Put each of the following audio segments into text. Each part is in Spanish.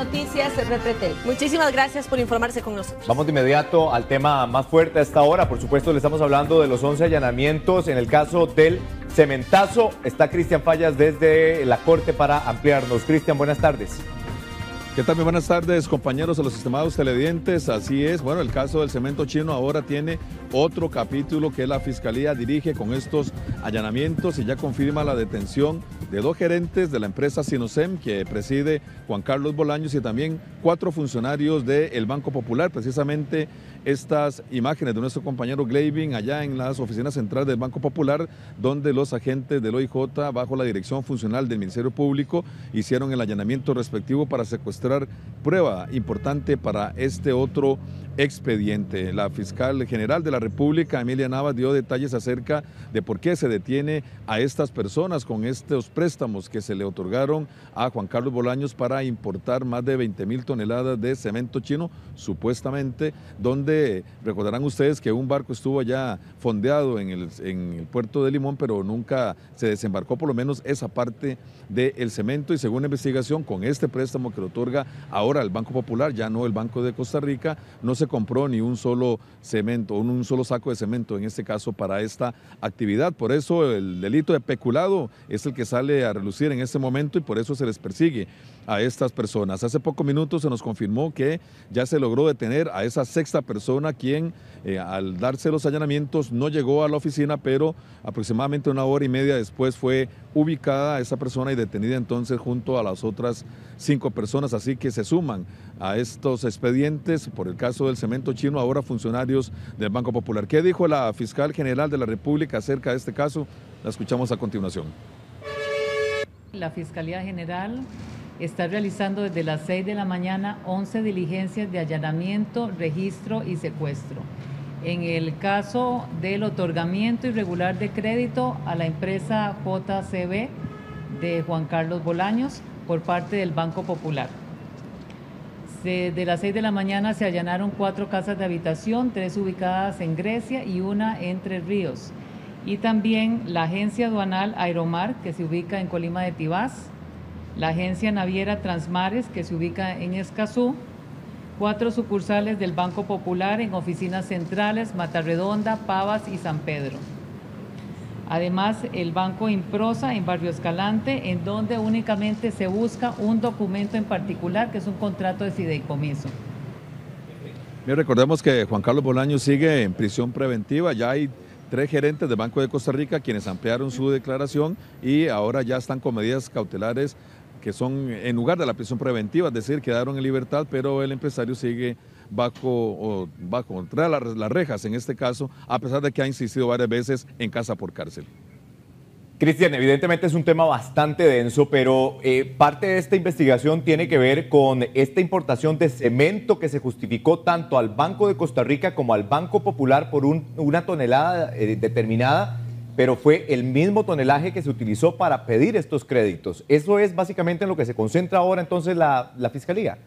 Noticias Repretel. Muchísimas gracias por informarse con nosotros. Vamos de inmediato al tema más fuerte a esta hora. Por supuesto, le estamos hablando de los 11 allanamientos en el caso del cementazo. Está Cristian Fallas desde la Corte para ampliarnos. Cristian, buenas tardes. ¿Qué tal? Muy buenas tardes, compañeros de los estimados televidentes. Así es, bueno, el caso del cemento chino ahora tiene otro capítulo que la Fiscalía dirige con estos allanamientos y ya confirma la detención de 2 gerentes de la empresa Sinocem que preside Juan Carlos Bolaños y también 4 funcionarios del Banco Popular. Precisamente estas imágenes de nuestro compañero Gleivin allá en las oficinas centrales del Banco Popular, donde los agentes del OIJ, bajo la dirección funcional del Ministerio Público, hicieron el allanamiento respectivo para secuestrar prueba importante para este otro expediente. La fiscal general de la República, Emilia Navas, dio detalles acerca de por qué se detiene a estas personas con estos préstamos que se le otorgaron a Juan Carlos Bolaños para importar más de 20,000 toneladas de cemento chino, supuestamente, donde recordarán ustedes que un barco estuvo ya fondeado en el puerto de Limón, pero nunca se desembarcó por lo menos esa parte del cemento, y según la investigación, con este préstamo que le otorga ahora el Banco Popular, ya no el Banco de Costa Rica, no se compró ni un solo cemento, un solo saco de cemento en este caso para esta actividad. Por eso el delito de peculado es el que sale a relucir en este momento y por eso se les persigue a estas personas. Hace pocos minutos se nos confirmó que ya se logró detener a esa 6ª persona quien al darse los allanamientos no llegó a la oficina, pero aproximadamente 1 hora y media después fue ubicada esa persona y detenida entonces junto a las otras 5 personas, así que se suman a estos expedientes por el caso del cemento chino ahora funcionarios del Banco Popular. ¿Qué dijo la fiscal general de la República acerca de este caso? La escuchamos a continuación. La Fiscalía General está realizando desde las 6 de la mañana 11 diligencias de allanamiento, registro y secuestro. En el caso del otorgamiento irregular de crédito a la empresa JCB de Juan Carlos Bolaños por parte del Banco Popular. De las 6 de la mañana se allanaron 4 casas de habitación, 3 ubicadas en Grecia y 1 en Entre Ríos. Y también la agencia aduanal Aeromar, que se ubica en Colima de Tibás, la agencia naviera Transmares, que se ubica en Escazú, 4 sucursales del Banco Popular en oficinas centrales, Matarredonda, Pavas y San Pedro. Además, el Banco Improsa en Barrio Escalante, en donde únicamente se busca un documento en particular, que es un contrato de fideicomiso. Bien, recordemos que Juan Carlos Bolaños sigue en prisión preventiva. Ya hay 3 gerentes del Banco de Costa Rica quienes ampliaron su declaración y ahora ya están con medidas cautelares que son en lugar de la prisión preventiva, es decir, quedaron en libertad, pero el empresario sigue bajo las rejas en este caso, a pesar de que ha insistido varias veces en casa por cárcel. Cristian, evidentemente es un tema bastante denso, pero parte de esta investigación tiene que ver con esta importación de cemento que se justificó tanto al Banco de Costa Rica como al Banco Popular por una tonelada determinada, pero fue el mismo tonelaje que se utilizó para pedir estos créditos. Eso es básicamente en lo que se concentra ahora entonces la Fiscalía.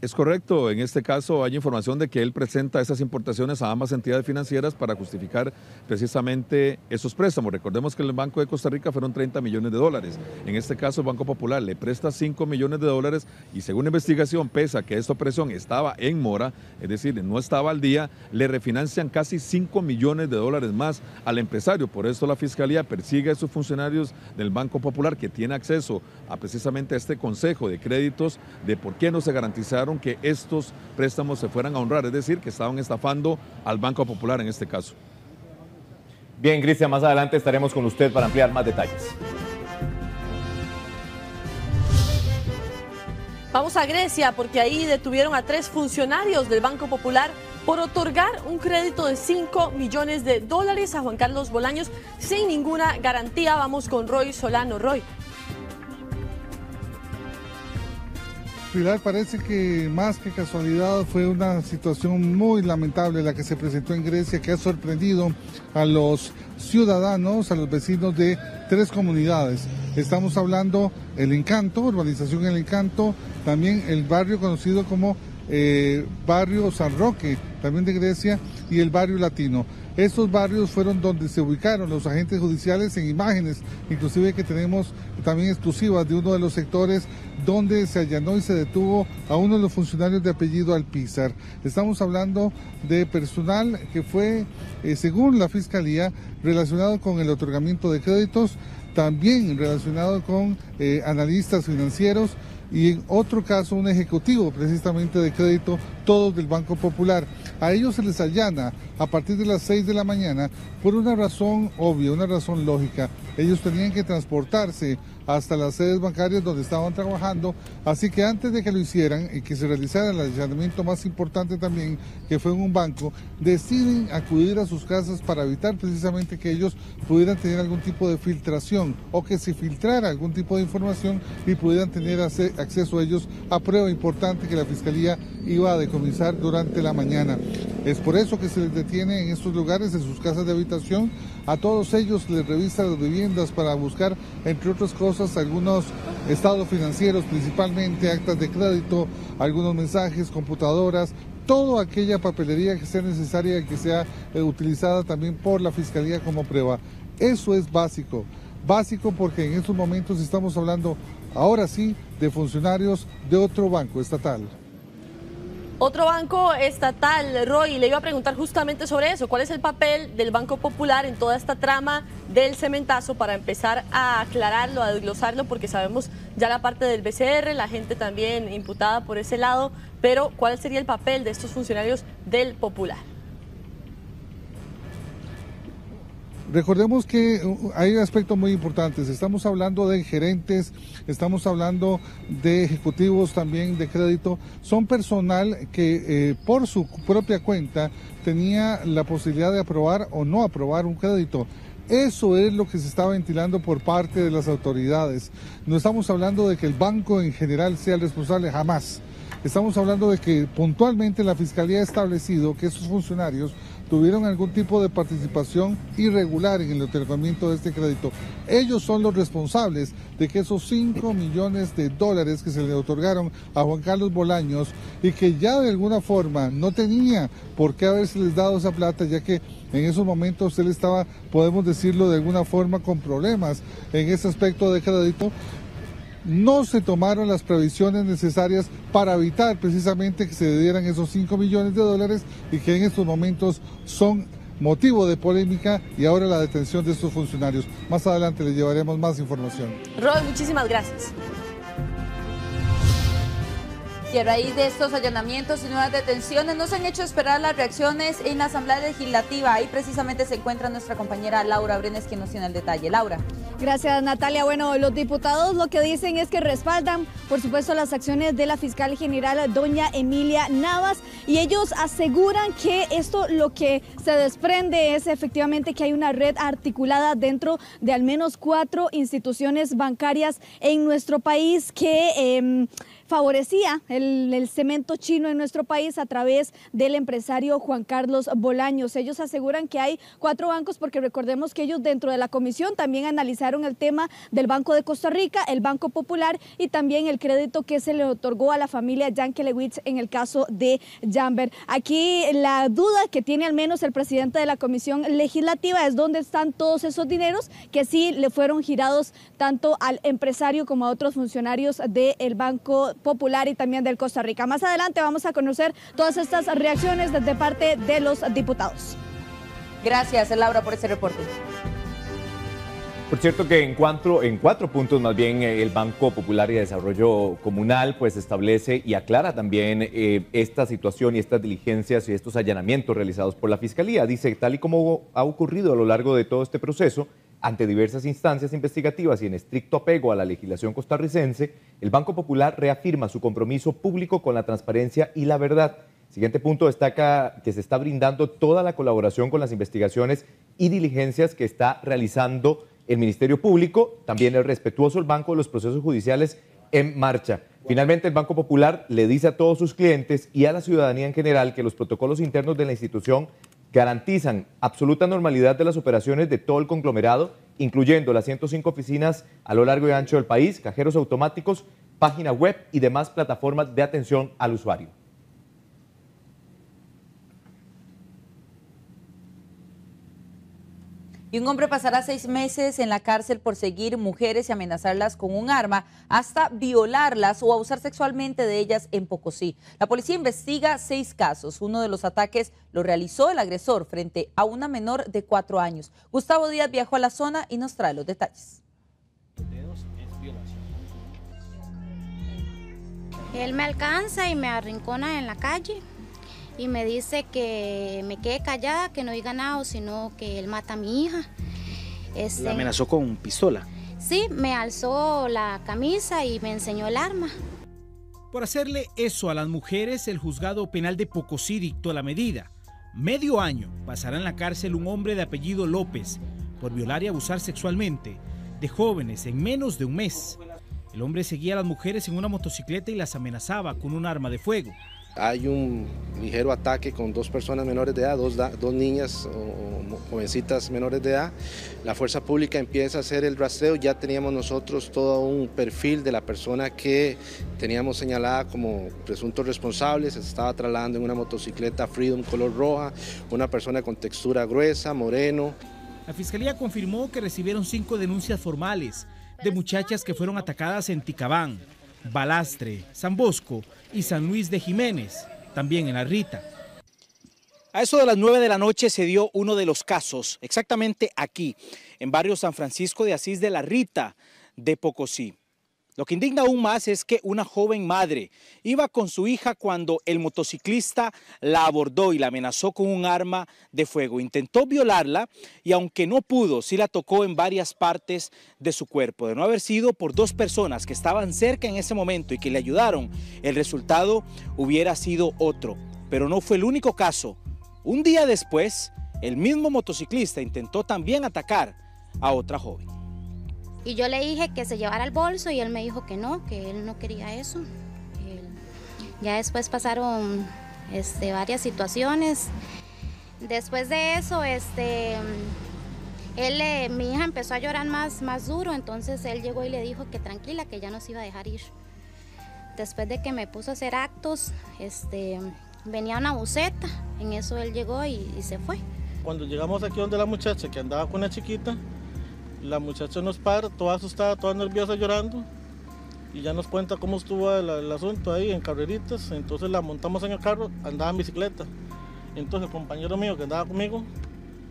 Es correcto, en este caso hay información de que él presenta esas importaciones a ambas entidades financieras para justificar precisamente esos préstamos. Recordemos que en el Banco de Costa Rica fueron 30 millones de dólares. En este caso el Banco Popular le presta 5 millones de dólares y según investigación, pese a que esta operación estaba en mora, es decir, no estaba al día, le refinancian casi 5 millones de dólares más al empresario. Por eso la Fiscalía persigue a esos funcionarios del Banco Popular que tiene acceso a precisamente a este consejo de créditos de por qué no se garantizaron que estos préstamos se fueran a honrar, es decir, que estaban estafando al Banco Popular en este caso. Bien, Cristian, más adelante estaremos con usted para ampliar más detalles. Vamos a Grecia porque ahí detuvieron a 3 funcionarios del Banco Popular por otorgar un crédito de 5 millones de dólares a Juan Carlos Bolaños sin ninguna garantía. Vamos con Roy Solano. Roy. Pilar, parece que más que casualidad fue una situación muy lamentable la que se presentó en Grecia, que ha sorprendido a los ciudadanos, a los vecinos de 3 comunidades. Estamos hablando El Encanto, urbanización El Encanto, también el barrio conocido como barrio San Roque, también de Grecia, y el barrio Latino. Estos barrios fueron donde se ubicaron los agentes judiciales en imágenes, inclusive que tenemos también exclusivas de uno de los sectores donde se allanó y se detuvo a uno de los funcionarios de apellido Alpizar. Estamos hablando de personal que fue, según la Fiscalía, relacionado con el otorgamiento de créditos, también relacionado con analistas financieros y en otro caso un ejecutivo precisamente de crédito, todos del Banco Popular. A ellos se les allana a partir de las 6 de la mañana por una razón obvia, una razón lógica. Ellos tenían que transportarse hasta las sedes bancarias donde estaban trabajando, así que antes de que lo hicieran y que se realizara el allanamiento más importante también, que fue en un banco, deciden acudir a sus casas para evitar precisamente que ellos pudieran tener algún tipo de filtración o que se filtrara algún tipo de información y pudieran tener acceso a ellos a prueba importante que la Fiscalía iba a decomisar durante la mañana. Es por eso que se les detiene en estos lugares, en sus casas de habitación. A todos ellos les revisa las viviendas para buscar, entre otras cosas, algunos estados financieros, principalmente actas de crédito, algunos mensajes, computadoras, toda aquella papelería que sea necesaria y que sea utilizada también por la Fiscalía como prueba. Eso es básico porque en estos momentos estamos hablando, ahora sí, de funcionarios de otro banco estatal. Otro banco estatal, Roy, le iba a preguntar justamente sobre eso. ¿Cuál es el papel del Banco Popular en toda esta trama del cementazo para empezar a aclararlo, a desglosarlo? Porque sabemos ya la parte del BCR, la gente también imputada por ese lado, pero ¿cuál sería el papel de estos funcionarios del Popular? Recordemos que hay aspectos muy importantes. Estamos hablando de gerentes, estamos hablando de ejecutivos también de crédito. Son personal que por su propia cuenta tenía la posibilidad de aprobar o no aprobar un crédito. Eso es lo que se está ventilando por parte de las autoridades. No estamos hablando de que el banco en general sea el responsable, jamás. Estamos hablando de que puntualmente la Fiscalía ha establecido que esos funcionarios tuvieron algún tipo de participación irregular en el otorgamiento de este crédito. Ellos son los responsables de que esos 5 millones de dólares que se le otorgaron a Juan Carlos Bolaños y que ya de alguna forma no tenía por qué habérseles dado esa plata, ya que en esos momentos él estaba, podemos decirlo de alguna forma, con problemas en ese aspecto de crédito. No se tomaron las previsiones necesarias para evitar precisamente que se dieran esos 5 millones de dólares y que en estos momentos son motivo de polémica y ahora la detención de estos funcionarios. Más adelante les llevaremos más información. Roy, muchísimas gracias. Y a raíz de estos allanamientos y nuevas detenciones nos han hecho esperar las reacciones en la Asamblea Legislativa. Ahí precisamente se encuentra nuestra compañera Laura Brenes, quien nos tiene el detalle. Laura. Gracias, Natalia. Bueno, los diputados lo que dicen es que respaldan, por supuesto, las acciones de la fiscal general, doña Emilia Navas, y ellos aseguran que esto lo que se desprende es efectivamente que hay una red articulada dentro de al menos 4 instituciones bancarias en nuestro país que favorecía el cemento chino en nuestro país a través del empresario Juan Carlos Bolaños. Ellos aseguran que hay 4 bancos porque recordemos que ellos dentro de la comisión también analizaron el tema del Banco de Costa Rica, el Banco Popular y también el crédito que se le otorgó a la familia Yankelewicz en el caso de Jamber. Aquí la duda que tiene al menos el presidente de la comisión legislativa es dónde están todos esos dineros que sí le fueron girados tanto al empresario como a otros funcionarios del Banco Popular y también del Costa Rica. Más adelante vamos a conocer todas estas reacciones desde parte de los diputados. Gracias, Laura, por ese reporte. Por cierto que en 4 puntos más bien el Banco Popular y Desarrollo Comunal pues establece y aclara también esta situación y estas diligencias y estos allanamientos realizados por la Fiscalía. Dice, tal y como ha ocurrido a lo largo de todo este proceso, ante diversas instancias investigativas y en estricto apego a la legislación costarricense, el Banco Popular reafirma su compromiso público con la transparencia y la verdad. Siguiente punto, destaca que se está brindando toda la colaboración con las investigaciones y diligencias que está realizando el Ministerio Público. También es respetuoso el banco de los procesos judiciales en marcha. Finalmente, el Banco Popular le dice a todos sus clientes y a la ciudadanía en general que los protocolos internos de la institución garantizan absoluta normalidad de las operaciones de todo el conglomerado, incluyendo las 105 oficinas a lo largo y ancho del país, cajeros automáticos, página web y demás plataformas de atención al usuario. Y un hombre pasará 6 meses en la cárcel por seguir mujeres y amenazarlas con un arma hasta violarlas o abusar sexualmente de ellas en Pocosí. La policía investiga 6 casos. Uno de los ataques lo realizó el agresor frente a una menor de 4 años. Gustavo Díaz viajó a la zona y nos trae los detalles. Él me alcanza y me arrincona en la calle y me dice que me quede callada, que no diga nada, sino que él mata a mi hija. ¿La amenazó con pistola? Sí, me alzó la camisa y me enseñó el arma. Por hacerle eso a las mujeres, el juzgado penal de Pocosí dictó la medida. Medio año pasará en la cárcel un hombre de apellido López por violar y abusar sexualmente de jóvenes en menos de un mes. El hombre seguía a las mujeres en una motocicleta y las amenazaba con un arma de fuego. Hay un ligero ataque con 2 personas menores de edad, dos niñas o jovencitas menores de edad. La fuerza pública empieza a hacer el rastreo. Ya teníamos nosotros todo un perfil de la persona que teníamos señalada como presunto responsable. Se estaba trasladando en una motocicleta Freedom color roja, una persona con textura gruesa, moreno. La fiscalía confirmó que recibieron 5 denuncias formales de muchachas que fueron atacadas en Ticabán, Balastre, San Bosco y San Luis de Jiménez, también en La Rita. A eso de las 9 de la noche se dio uno de los casos, exactamente aquí, en barrio San Francisco de Asís de La Rita de Pocosí. Lo que indigna aún más es que una joven madre iba con su hija cuando el motociclista la abordó y la amenazó con un arma de fuego. Intentó violarla y aunque no pudo, sí la tocó en varias partes de su cuerpo. De no haber sido por 2 personas que estaban cerca en ese momento y que le ayudaron, el resultado hubiera sido otro. Pero no fue el único caso. Un día después, el mismo motociclista intentó también atacar a otra joven. Y yo le dije que se llevara el bolso y él me dijo que él no quería eso. Ya después pasaron varias situaciones. Después de eso, mi hija empezó a llorar más duro, entonces él llegó y le dijo que tranquila, que ya nos iba a dejar ir. Después de que me puso a hacer actos, venía una buceta, en eso él llegó y se fue. Cuando llegamos aquí donde la muchacha que andaba con la chiquita, la muchacha nos para, toda asustada, toda nerviosa, llorando, y ya nos cuenta cómo estuvo el asunto ahí en carreritas. Entonces la montamos en el carro, andaba en bicicleta. Entonces el compañero mío que andaba conmigo,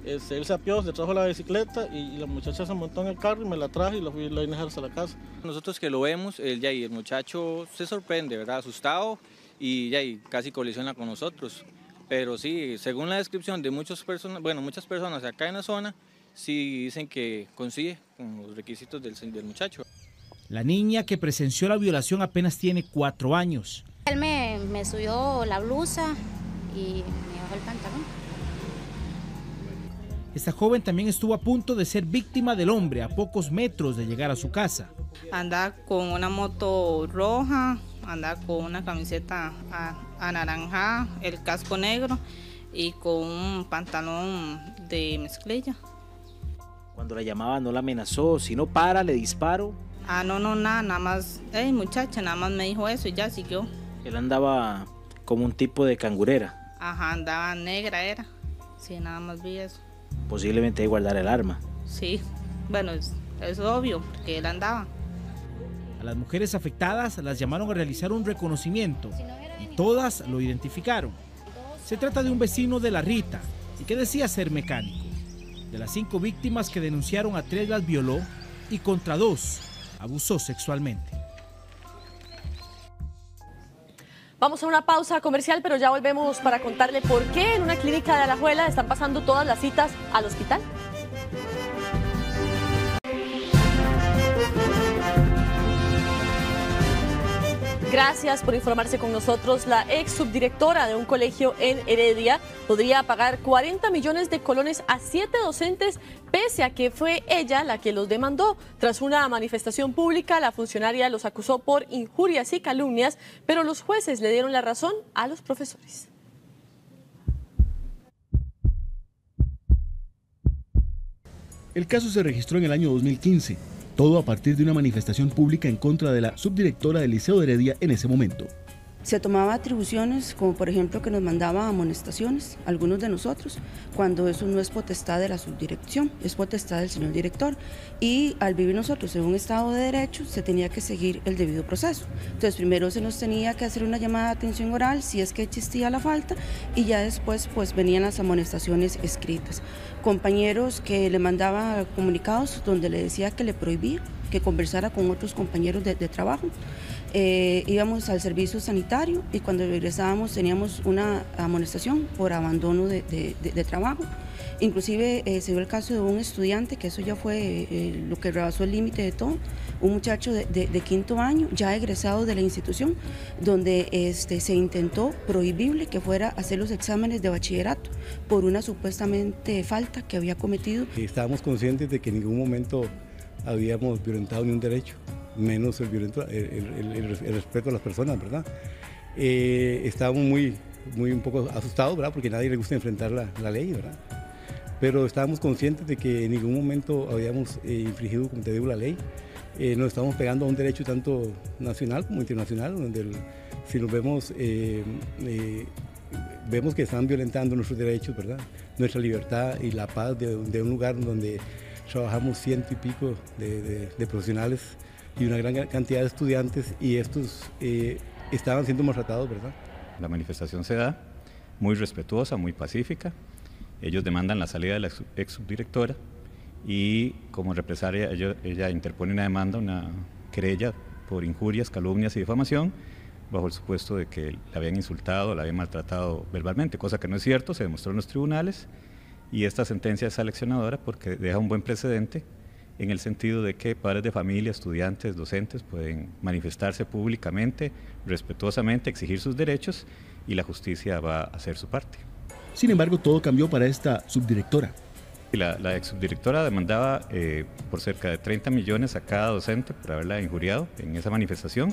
él se apió, se trajo la bicicleta y la muchacha se montó en el carro y me la traje y la fui a dejar hasta la casa. Nosotros que lo vemos, el muchacho se sorprende, ¿verdad? Asustado y casi colisiona con nosotros. Pero sí, según la descripción de muchas personas acá en la zona, sí dicen que consigue con los requisitos del muchacho. La niña que presenció la violación apenas tiene 4 años. Él me subió la blusa y me bajó el pantalón. Esta joven también estuvo a punto de ser víctima del hombre a pocos metros de llegar a su casa. Andaba con una moto roja, andaba con una camiseta anaranjada, el casco negro y con un pantalón de mezclilla. Cuando la llamaba no la amenazó, si no para le disparo. No, nada más, muchacha, nada más me dijo eso y ya siguió. Él andaba como un tipo de cangurera. Ajá, andaba negra era, sí, nada más vi eso. Posiblemente de guardar el arma. Sí, bueno, es obvio, porque él andaba. A las mujeres afectadas las llamaron a realizar un reconocimiento y todas lo identificaron. Se trata de un vecino de La Rita y que decía ser mecánico. De las 5 víctimas que denunciaron, a 3 las violó y contra 2 abusó sexualmente. Vamos a una pausa comercial, pero ya volvemos para contarle por qué en una clínica de Alajuela están pasando todas las citas al hospital. Gracias por informarse con nosotros. La ex subdirectora de un colegio en Heredia podría pagar 40 millones de colones a 7 docentes, pese a que fue ella la que los demandó. Tras una manifestación pública, la funcionaria los acusó por injurias y calumnias, pero los jueces le dieron la razón a los profesores. El caso se registró en el año 2015. Todo a partir de una manifestación pública en contra de la subdirectora del Liceo de Heredia en ese momento. Se tomaba atribuciones como por ejemplo que nos mandaba amonestaciones, algunos de nosotros, cuando eso no es potestad de la subdirección, es potestad del señor director, y al vivir nosotros en un estado de derecho se tenía que seguir el debido proceso. Entonces primero se nos tenía que hacer una llamada de atención oral si es que existía la falta, y ya después pues venían las amonestaciones escritas. Compañeros que le mandaba comunicados donde le decía que le prohibía que conversara con otros compañeros de trabajo. Íbamos al servicio sanitario y cuando regresábamos teníamos una amonestación por abandono de trabajo. Inclusive se dio el caso de un estudiante, que eso ya fue lo que rebasó el límite de todo, un muchacho de quinto año, ya egresado de la institución, donde se intentó prohibible que fuera a hacer los exámenes de bachillerato por una supuestamente falta que había cometido. Estábamos conscientes de que en ningún momento habíamos violentado ni un derecho, menos el respeto a las personas, ¿verdad? Estábamos un poco asustados, ¿verdad? Porque a nadie le gusta enfrentar la ley, ¿verdad? Pero estábamos conscientes de que en ningún momento habíamos infringido, como te digo, la ley. Nos estamos pegando a un derecho tanto nacional como internacional, donde si nos vemos, vemos que están violentando nuestros derechos, ¿verdad? Nuestra libertad y la paz de un lugar donde trabajamos 100 y pico de profesionales y una gran cantidad de estudiantes, y estos estaban siendo maltratados, ¿verdad? La manifestación se da muy respetuosa, muy pacífica. Ellos demandan la salida de la ex subdirectora y como represalia ella interpone una demanda, una querella por injurias, calumnias y difamación, bajo el supuesto de que la habían insultado, la habían maltratado verbalmente, cosa que no es cierto, se demostró en los tribunales. Y esta sentencia es aleccionadora porque deja un buen precedente en el sentido de que padres de familia, estudiantes, docentes pueden manifestarse públicamente, respetuosamente, exigir sus derechos y la justicia va a hacer su parte. Sin embargo, todo cambió para esta subdirectora. La ex subdirectora demandaba por cerca de 30 millones a cada docente por haberla injuriado en esa manifestación,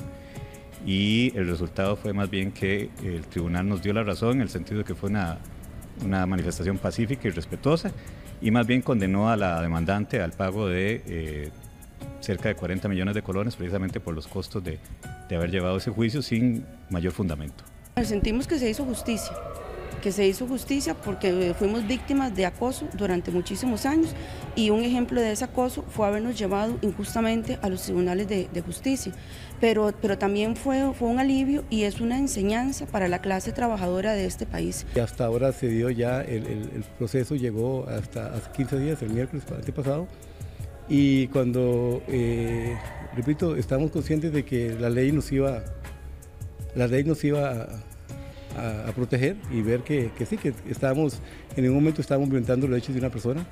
y el resultado fue más bien que el tribunal nos dio la razón en el sentido de que fue una manifestación pacífica y respetuosa, y más bien condenó a la demandante al pago de cerca de 40 millones de colones precisamente por los costos de haber llevado ese juicio sin mayor fundamento. Sentimos que se hizo justicia porque fuimos víctimas de acoso durante muchísimos años, y un ejemplo de ese acoso fue habernos llevado injustamente a los tribunales de justicia, pero también fue un alivio y es una enseñanza para la clase trabajadora de este país. Y hasta ahora se dio ya, el proceso llegó hasta hace 15 días, el miércoles antepasado, y cuando, repito, estamos conscientes de que la ley nos iba a proteger y ver que sí, que en ningún momento estábamos violentando los derechos de una persona.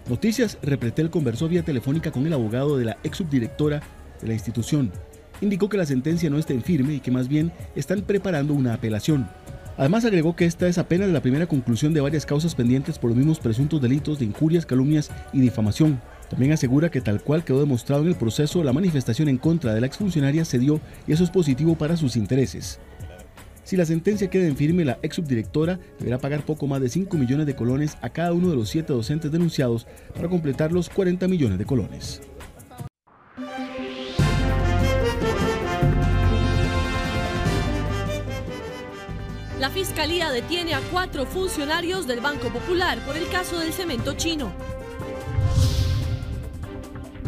Noticias Repretel conversó vía telefónica con el abogado de la ex subdirectora de la institución. Indicó que la sentencia no está en firme y que más bien están preparando una apelación. Además agregó que esta es apenas la primera conclusión de varias causas pendientes por los mismos presuntos delitos de injurias, calumnias y difamación. También asegura que tal cual quedó demostrado en el proceso, la manifestación en contra de la exfuncionaria se dio y eso es positivo para sus intereses. Si la sentencia queda en firme, la ex subdirectora deberá pagar poco más de 5 millones de colones a cada uno de los 7 docentes denunciados para completar los 40 millones de colones. La Fiscalía detiene a 4 funcionarios del Banco Popular por el caso del cemento chino.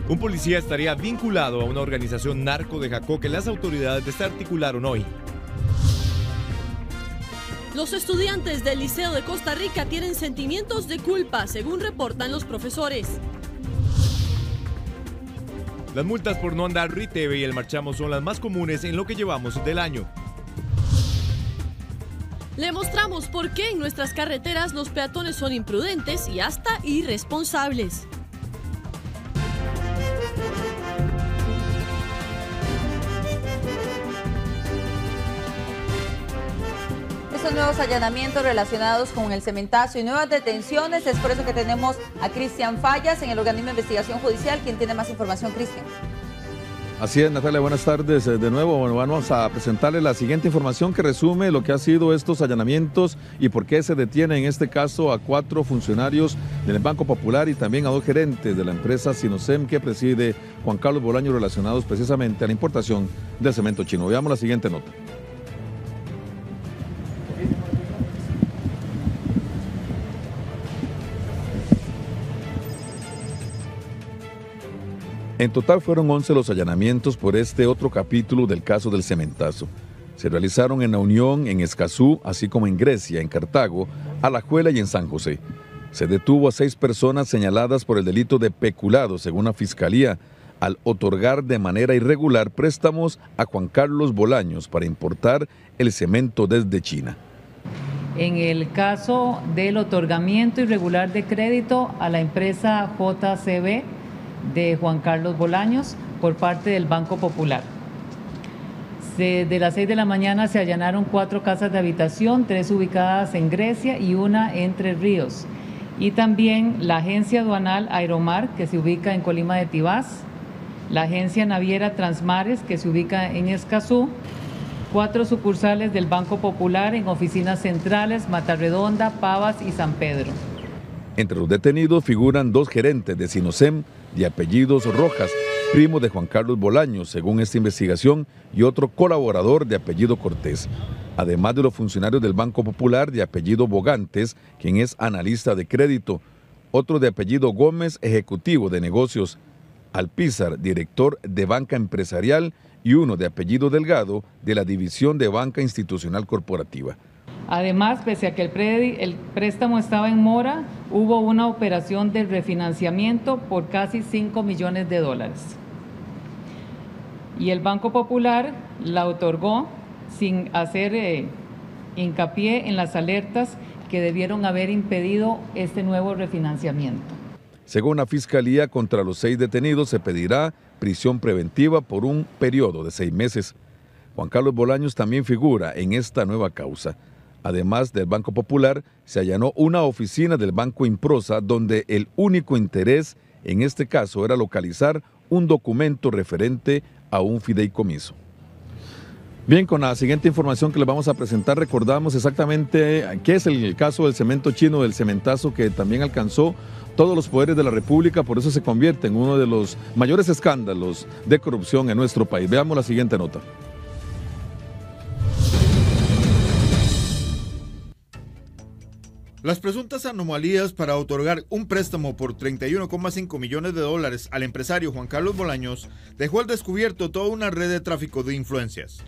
Un policía estaría vinculado a una organización narco de Jacó que las autoridades desarticularon hoy. Los estudiantes del Liceo de Costa Rica tienen sentimientos de culpa, según reportan los profesores. Las multas por no andar RITEVE y el marchamo son las más comunes en lo que llevamos del año. Le mostramos por qué en nuestras carreteras los peatones son imprudentes y hasta irresponsables. Estos nuevos allanamientos relacionados con el cementazo y nuevas detenciones, es por eso que tenemos a Cristian Fallas en el organismo de investigación judicial. ¿Quién tiene más información, Cristian? Así es, Natalia, buenas tardes de nuevo. Bueno, vamos a presentarle la siguiente información que resume lo que ha sido estos allanamientos y por qué se detiene en este caso a 4 funcionarios del Banco Popular y también a 2 gerentes de la empresa Sinosem que preside Juan Carlos Bolaños, relacionados precisamente a la importación del cemento chino. Veamos la siguiente nota. En total fueron 11 los allanamientos por este otro capítulo del caso del cementazo. Se realizaron en La Unión, en Escazú, así como en Grecia, en Cartago, Alajuela y en San José. Se detuvo a 6 personas señaladas por el delito de peculado, según la Fiscalía, al otorgar de manera irregular préstamos a Juan Carlos Bolaños para importar el cemento desde China. En el caso del otorgamiento irregular de crédito a la empresa JCB de Juan Carlos Bolaños por parte del Banco Popular. De las 6 de la mañana se allanaron 4 casas de habitación, 3 ubicadas en Grecia y una en Tres Ríos. Y también la agencia aduanal Aeromar, que se ubica en Colima de Tibás, la agencia naviera Transmares, que se ubica en Escazú, 4 sucursales del Banco Popular en oficinas centrales, Matarredonda, Pavas y San Pedro. Entre los detenidos figuran 2 gerentes de Sinosem de apellidos Rojas, primo de Juan Carlos Bolaños, según esta investigación, y otro colaborador de apellido Cortés, además de los funcionarios del Banco Popular de apellido Bogantes, quien es analista de crédito, otro de apellido Gómez, ejecutivo de negocios, Alpizar, director de banca empresarial, y uno de apellido Delgado, de la División de Banca Institucional Corporativa. Además, pese a que el préstamo estaba en mora, hubo una operación de refinanciamiento por casi $5 millones. Y el Banco Popular la otorgó sin hacer hincapié en las alertas que debieron haber impedido este nuevo refinanciamiento. Según la Fiscalía, contra los 6 detenidos se pedirá prisión preventiva por un periodo de 6 meses. Juan Carlos Bolaños también figura en esta nueva causa. Además del Banco Popular, se allanó una oficina del Banco Improsa donde el único interés en este caso era localizar un documento referente a un fideicomiso. Bien, con la siguiente información que les vamos a presentar, recordamos exactamente qué es el caso del cemento chino, del cementazo, que también alcanzó todos los poderes de la República, por eso se convierte en uno de los mayores escándalos de corrupción en nuestro país. Veamos la siguiente nota. Las presuntas anomalías para otorgar un préstamo por $31,5 millones al empresario Juan Carlos Bolaños dejó al descubierto toda una red de tráfico de influencias.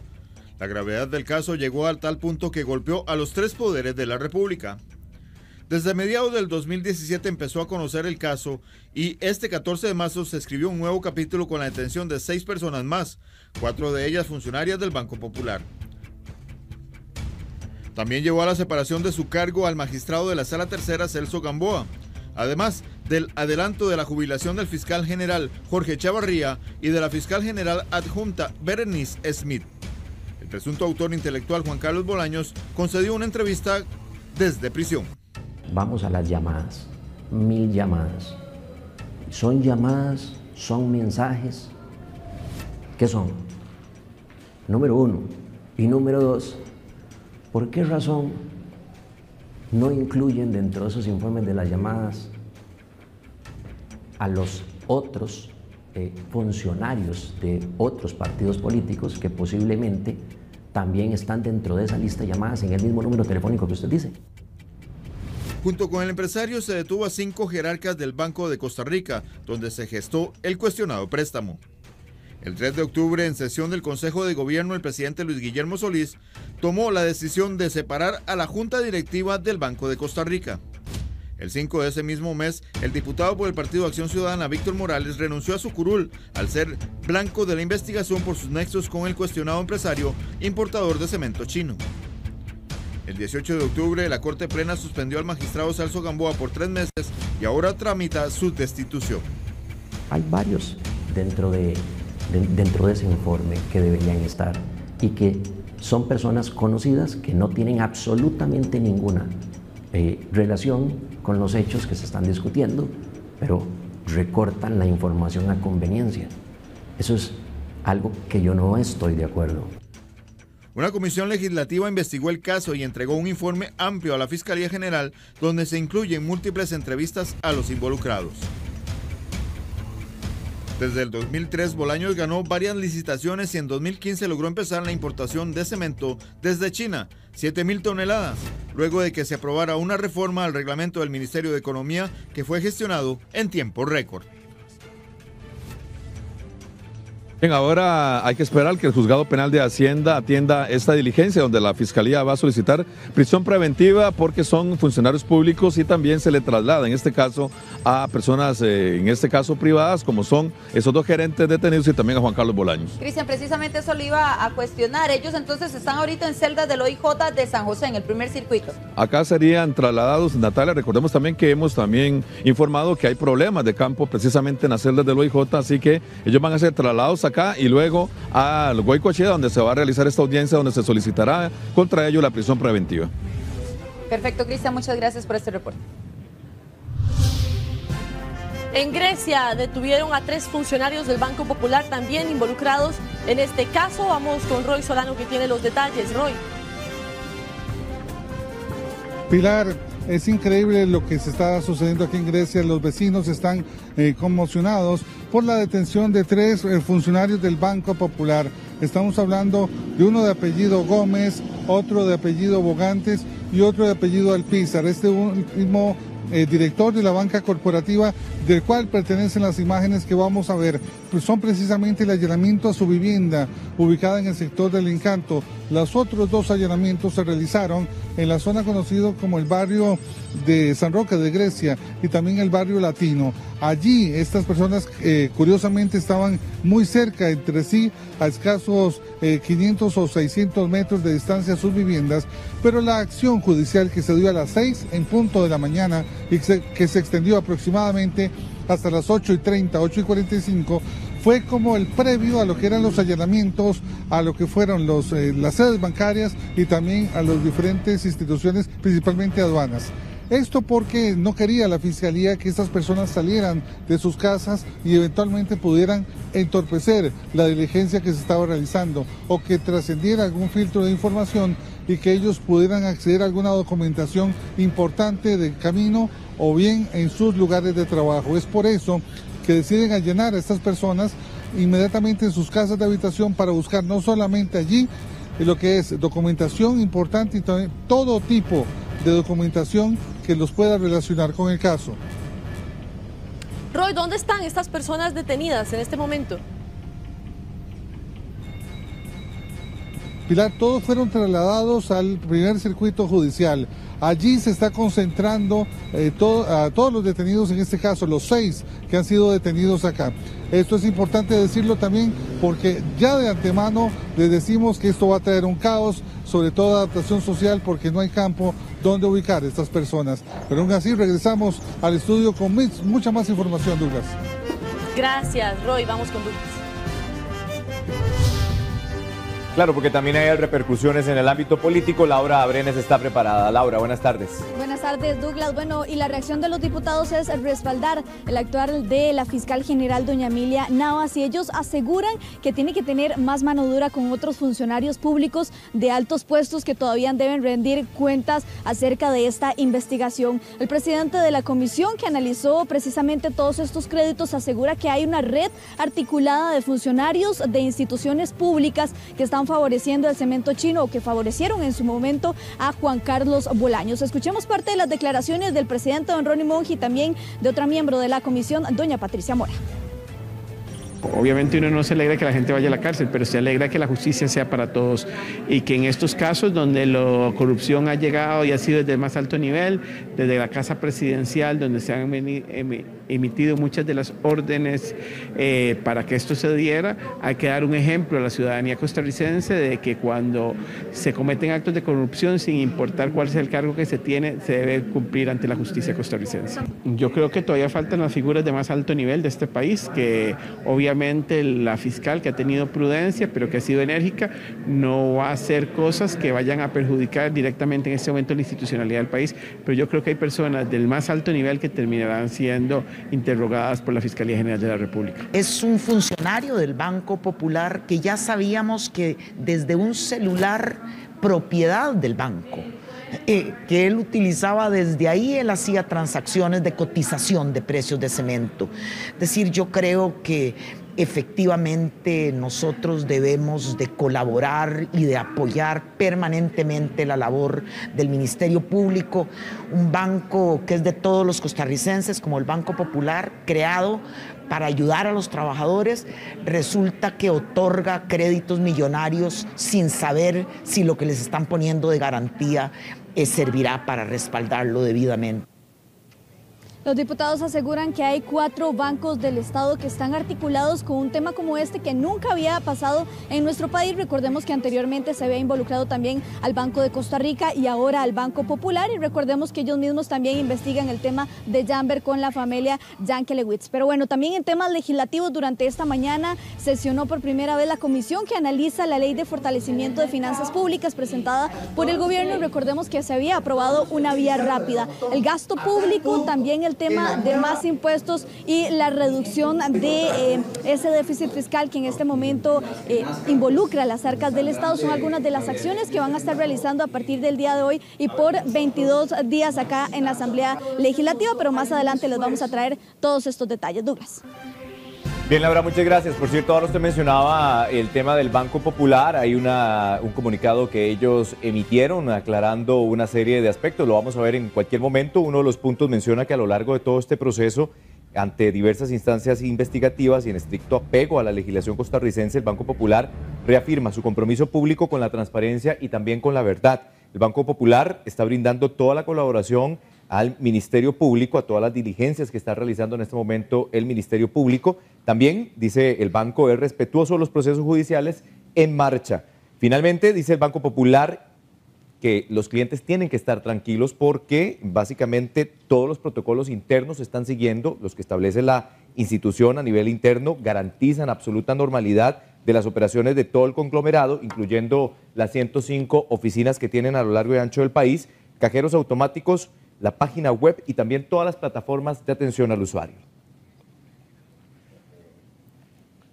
La gravedad del caso llegó a tal punto que golpeó a los 3 poderes de la República. Desde mediados del 2017 empezó a conocer el caso y este 14 de marzo se escribió un nuevo capítulo con la detención de 6 personas más, 4 de ellas funcionarias del Banco Popular. También llevó a la separación de su cargo al magistrado de la Sala Tercera, Celso Gamboa, además del adelanto de la jubilación del fiscal general Jorge Chavarría y de la fiscal general adjunta Berenice Smith. El presunto autor intelectual Juan Carlos Bolaños concedió una entrevista desde prisión. Vamos a las llamadas, 1000 llamadas. ¿Son llamadas? ¿Son mensajes? ¿Qué son? Número 1. Y número 2. ¿Por qué razón no incluyen dentro de esos informes de las llamadas a los otros funcionarios de otros partidos políticos que posiblemente también están dentro de esa lista de llamadas en el mismo número telefónico que usted dice? Junto con el empresario se detuvo a 5 jerarcas del Banco de Costa Rica, donde se gestó el cuestionado préstamo. El 3 de octubre, en sesión del Consejo de Gobierno, el presidente Luis Guillermo Solís tomó la decisión de separar a la Junta Directiva del Banco de Costa Rica. El 5 de ese mismo mes, el diputado por el Partido Acción Ciudadana, Víctor Morales, renunció a su curul al ser blanco de la investigación por sus nexos con el cuestionado empresario importador de cemento chino. El 18 de octubre, la Corte Plena suspendió al magistrado Celso Gamboa por 3 meses y ahora tramita su destitución. Hay varios dentro de ese informe que deberían estar y que son personas conocidas que no tienen absolutamente ninguna relación con los hechos que se están discutiendo, pero recortan la información a conveniencia. Eso es algo que yo no estoy de acuerdo. Una comisión legislativa investigó el caso y entregó un informe amplio a la Fiscalía General donde se incluyen múltiples entrevistas a los involucrados. Desde el 2003, Bolaños ganó varias licitaciones y en 2015 logró empezar la importación de cemento desde China, 7,000 toneladas, luego de que se aprobara una reforma al reglamento del Ministerio de Economía que fue gestionado en tiempo récord. Bien, ahora hay que esperar que el Juzgado Penal de Hacienda atienda esta diligencia donde la Fiscalía va a solicitar prisión preventiva porque son funcionarios públicos y también se le traslada en este caso a personas, en este caso privadas, como son esos dos gerentes detenidos y también a Juan Carlos Bolaños. Cristian, precisamente eso le iba a cuestionar. Ellos entonces están ahorita en celdas del OIJ de San José, en el primer circuito. Acá serían trasladados, Natalia, recordemos también que hemos también informado que hay problemas de campo precisamente en las celdas del OIJ, así que ellos van a ser trasladados acá y luego al Guaycochea, donde se va a realizar esta audiencia, donde se solicitará contra ellos la prisión preventiva. Perfecto, Cristian, muchas gracias por este reporte. En Grecia detuvieron a 3 funcionarios del Banco Popular también involucrados en este caso. Vamos con Roy Solano, que tiene los detalles. Roy. Pilar, es increíble lo que se está sucediendo aquí en Grecia. Los vecinos están conmocionados por la detención de 3 funcionarios del Banco Popular. Estamos hablando de uno de apellido Gómez, otro de apellido Bogantes y otro de apellido Alpizar. Este último director de la banca corporativa, del cual pertenecen las imágenes que vamos a ver, pues son precisamente el allanamiento a su vivienda ubicada en el sector del Encanto. Los otros 2 allanamientos se realizaron en la zona conocido como el barrio de San Roque de Grecia y también el barrio Latino. Allí estas personas curiosamente estaban muy cerca entre sí, a escasos 500 o 600 metros de distancia a sus viviendas, pero la acción judicial que se dio a las 6 en punto de la mañana y que se extendió aproximadamente hasta las 8:30, 8:45, fue como el previo a lo que eran los allanamientos, a lo que fueron las sedes bancarias y también a las diferentes instituciones, principalmente aduanas. Esto porque no quería la Fiscalía que estas personas salieran de sus casas y eventualmente pudieran entorpecer la diligencia que se estaba realizando o que trascendiera algún filtro de información y que ellos pudieran acceder a alguna documentación importante del camino o bien en sus lugares de trabajo. Es por eso que deciden allanar a estas personas inmediatamente en sus casas de habitación para buscar no solamente allí lo que es documentación importante y también todo tipo de documentación que los pueda relacionar con el caso. Roy, ¿dónde están estas personas detenidas en este momento? Pilar, todos fueron trasladados al primer circuito judicial. Allí se está concentrando a todos los detenidos, en este caso los 6 que han sido detenidos acá. Esto es importante decirlo también porque ya de antemano les decimos que esto va a traer un caos, sobre todo adaptación social, porque no hay campo donde ubicar a estas personas. Pero aún así regresamos al estudio con mucha más información, Douglas. Gracias, Roy. Vamos con Douglas. Claro, porque también hay repercusiones en el ámbito político. Laura Brenes está preparada. Laura, buenas tardes. Buenas tardes, Douglas. Bueno, y la reacción de los diputados es respaldar el actuar de la fiscal general doña Emilia Navas, y ellos aseguran que tiene que tener más mano dura con otros funcionarios públicos de altos puestos que todavía deben rendir cuentas acerca de esta investigación. El presidente de la comisión que analizó precisamente todos estos créditos asegura que hay una red articulada de funcionarios de instituciones públicas que están favoreciendo el cemento chino o que favorecieron en su momento a Juan Carlos Bolaños. Escuchemos parte de las declaraciones del presidente don Ronnie Monge y también de otra miembro de la comisión, doña Patricia Mora. Obviamente uno no se alegra que la gente vaya a la cárcel, pero se alegra que la justicia sea para todos y que en estos casos donde la corrupción ha llegado y ha sido desde el más alto nivel, desde la Casa Presidencial, donde se han emitido muchas de las órdenes para que esto se diera, hay que dar un ejemplo a la ciudadanía costarricense de que cuando se cometen actos de corrupción, sin importar cuál sea el cargo que se tiene, se debe cumplir ante la justicia costarricense. Yo creo que todavía faltan las figuras de más alto nivel de este país, que obviamente la fiscal, que ha tenido prudencia pero que ha sido enérgica, no va a hacer cosas que vayan a perjudicar directamente en este momento la institucionalidad del país, pero yo creo que hay personas del más alto nivel que terminarán siendo interrogadas por la Fiscalía General de la República. Es un funcionario del Banco Popular que ya sabíamos que desde un celular propiedad del banco, que él utilizaba desde ahí, él hacía transacciones de cotización de precios de cemento. Es decir, yo creo que efectivamente nosotros debemos de colaborar y de apoyar permanentemente la labor del Ministerio Público, un banco que es de todos los costarricenses, como el Banco Popular, creado para ayudar a los trabajadores, resulta que otorga créditos millonarios sin saber si lo que les están poniendo de garantía servirá para respaldarlo debidamente. Los diputados aseguran que hay 4 bancos del Estado que están articulados con un tema como este que nunca había pasado en nuestro país. Recordemos que anteriormente se había involucrado también al Banco de Costa Rica y ahora al Banco Popular, y recordemos que ellos mismos también investigan el tema de Jamber con la familia Yankelewicz. Pero bueno, también en temas legislativos, durante esta mañana sesionó por primera vez la comisión que analiza la Ley de Fortalecimiento de Finanzas Públicas presentada por el gobierno, y recordemos que se había aprobado una vía rápida. El gasto público, también el tema de más impuestos y la reducción de ese déficit fiscal que en este momento involucra las arcas del Estado son algunas de las acciones que van a estar realizando a partir del día de hoy y por 22 días acá en la Asamblea Legislativa, pero más adelante les vamos a traer todos estos detalles. Douglas. Bien, Laura, muchas gracias. Por cierto, ahora usted mencionaba el tema del Banco Popular. Hay un comunicado que ellos emitieron aclarando una serie de aspectos. Lo vamos a ver en cualquier momento. Uno de los puntos menciona que a lo largo de todo este proceso, ante diversas instancias investigativas y en estricto apego a la legislación costarricense, el Banco Popular reafirma su compromiso público con la transparencia y también con la verdad. El Banco Popular está brindando toda la colaboración al Ministerio Público, a todas las diligencias que está realizando en este momento el Ministerio Público. También, dice el banco, es respetuoso de los procesos judiciales en marcha. Finalmente, dice el Banco Popular que los clientes tienen que estar tranquilos porque básicamente todos los protocolos internos se están siguiendo, los que establece la institución a nivel interno, garantizan absoluta normalidad de las operaciones de todo el conglomerado, incluyendo las 105 oficinas que tienen a lo largo y ancho del país, cajeros automáticos, la página web y también todas las plataformas de atención al usuario.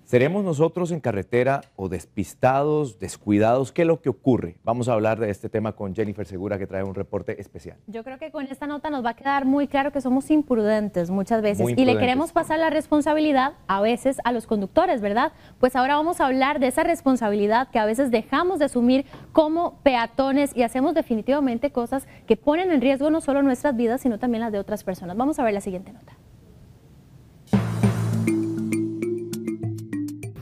¿Seremos nosotros en carretera o despistados, descuidados? ¿Qué es lo que ocurre? Vamos a hablar de este tema con Jennifer Segura, que trae un reporte especial. Yo creo que con esta nota nos va a quedar muy claro que somos imprudentes muchas veces y le queremos pasar la responsabilidad a veces a los conductores, ¿verdad? Pues ahora vamos a hablar de esa responsabilidad que a veces dejamos de asumir como peatones y hacemos definitivamente cosas que ponen en riesgo no solo nuestras vidas, sino también las de otras personas. Vamos a ver la siguiente nota.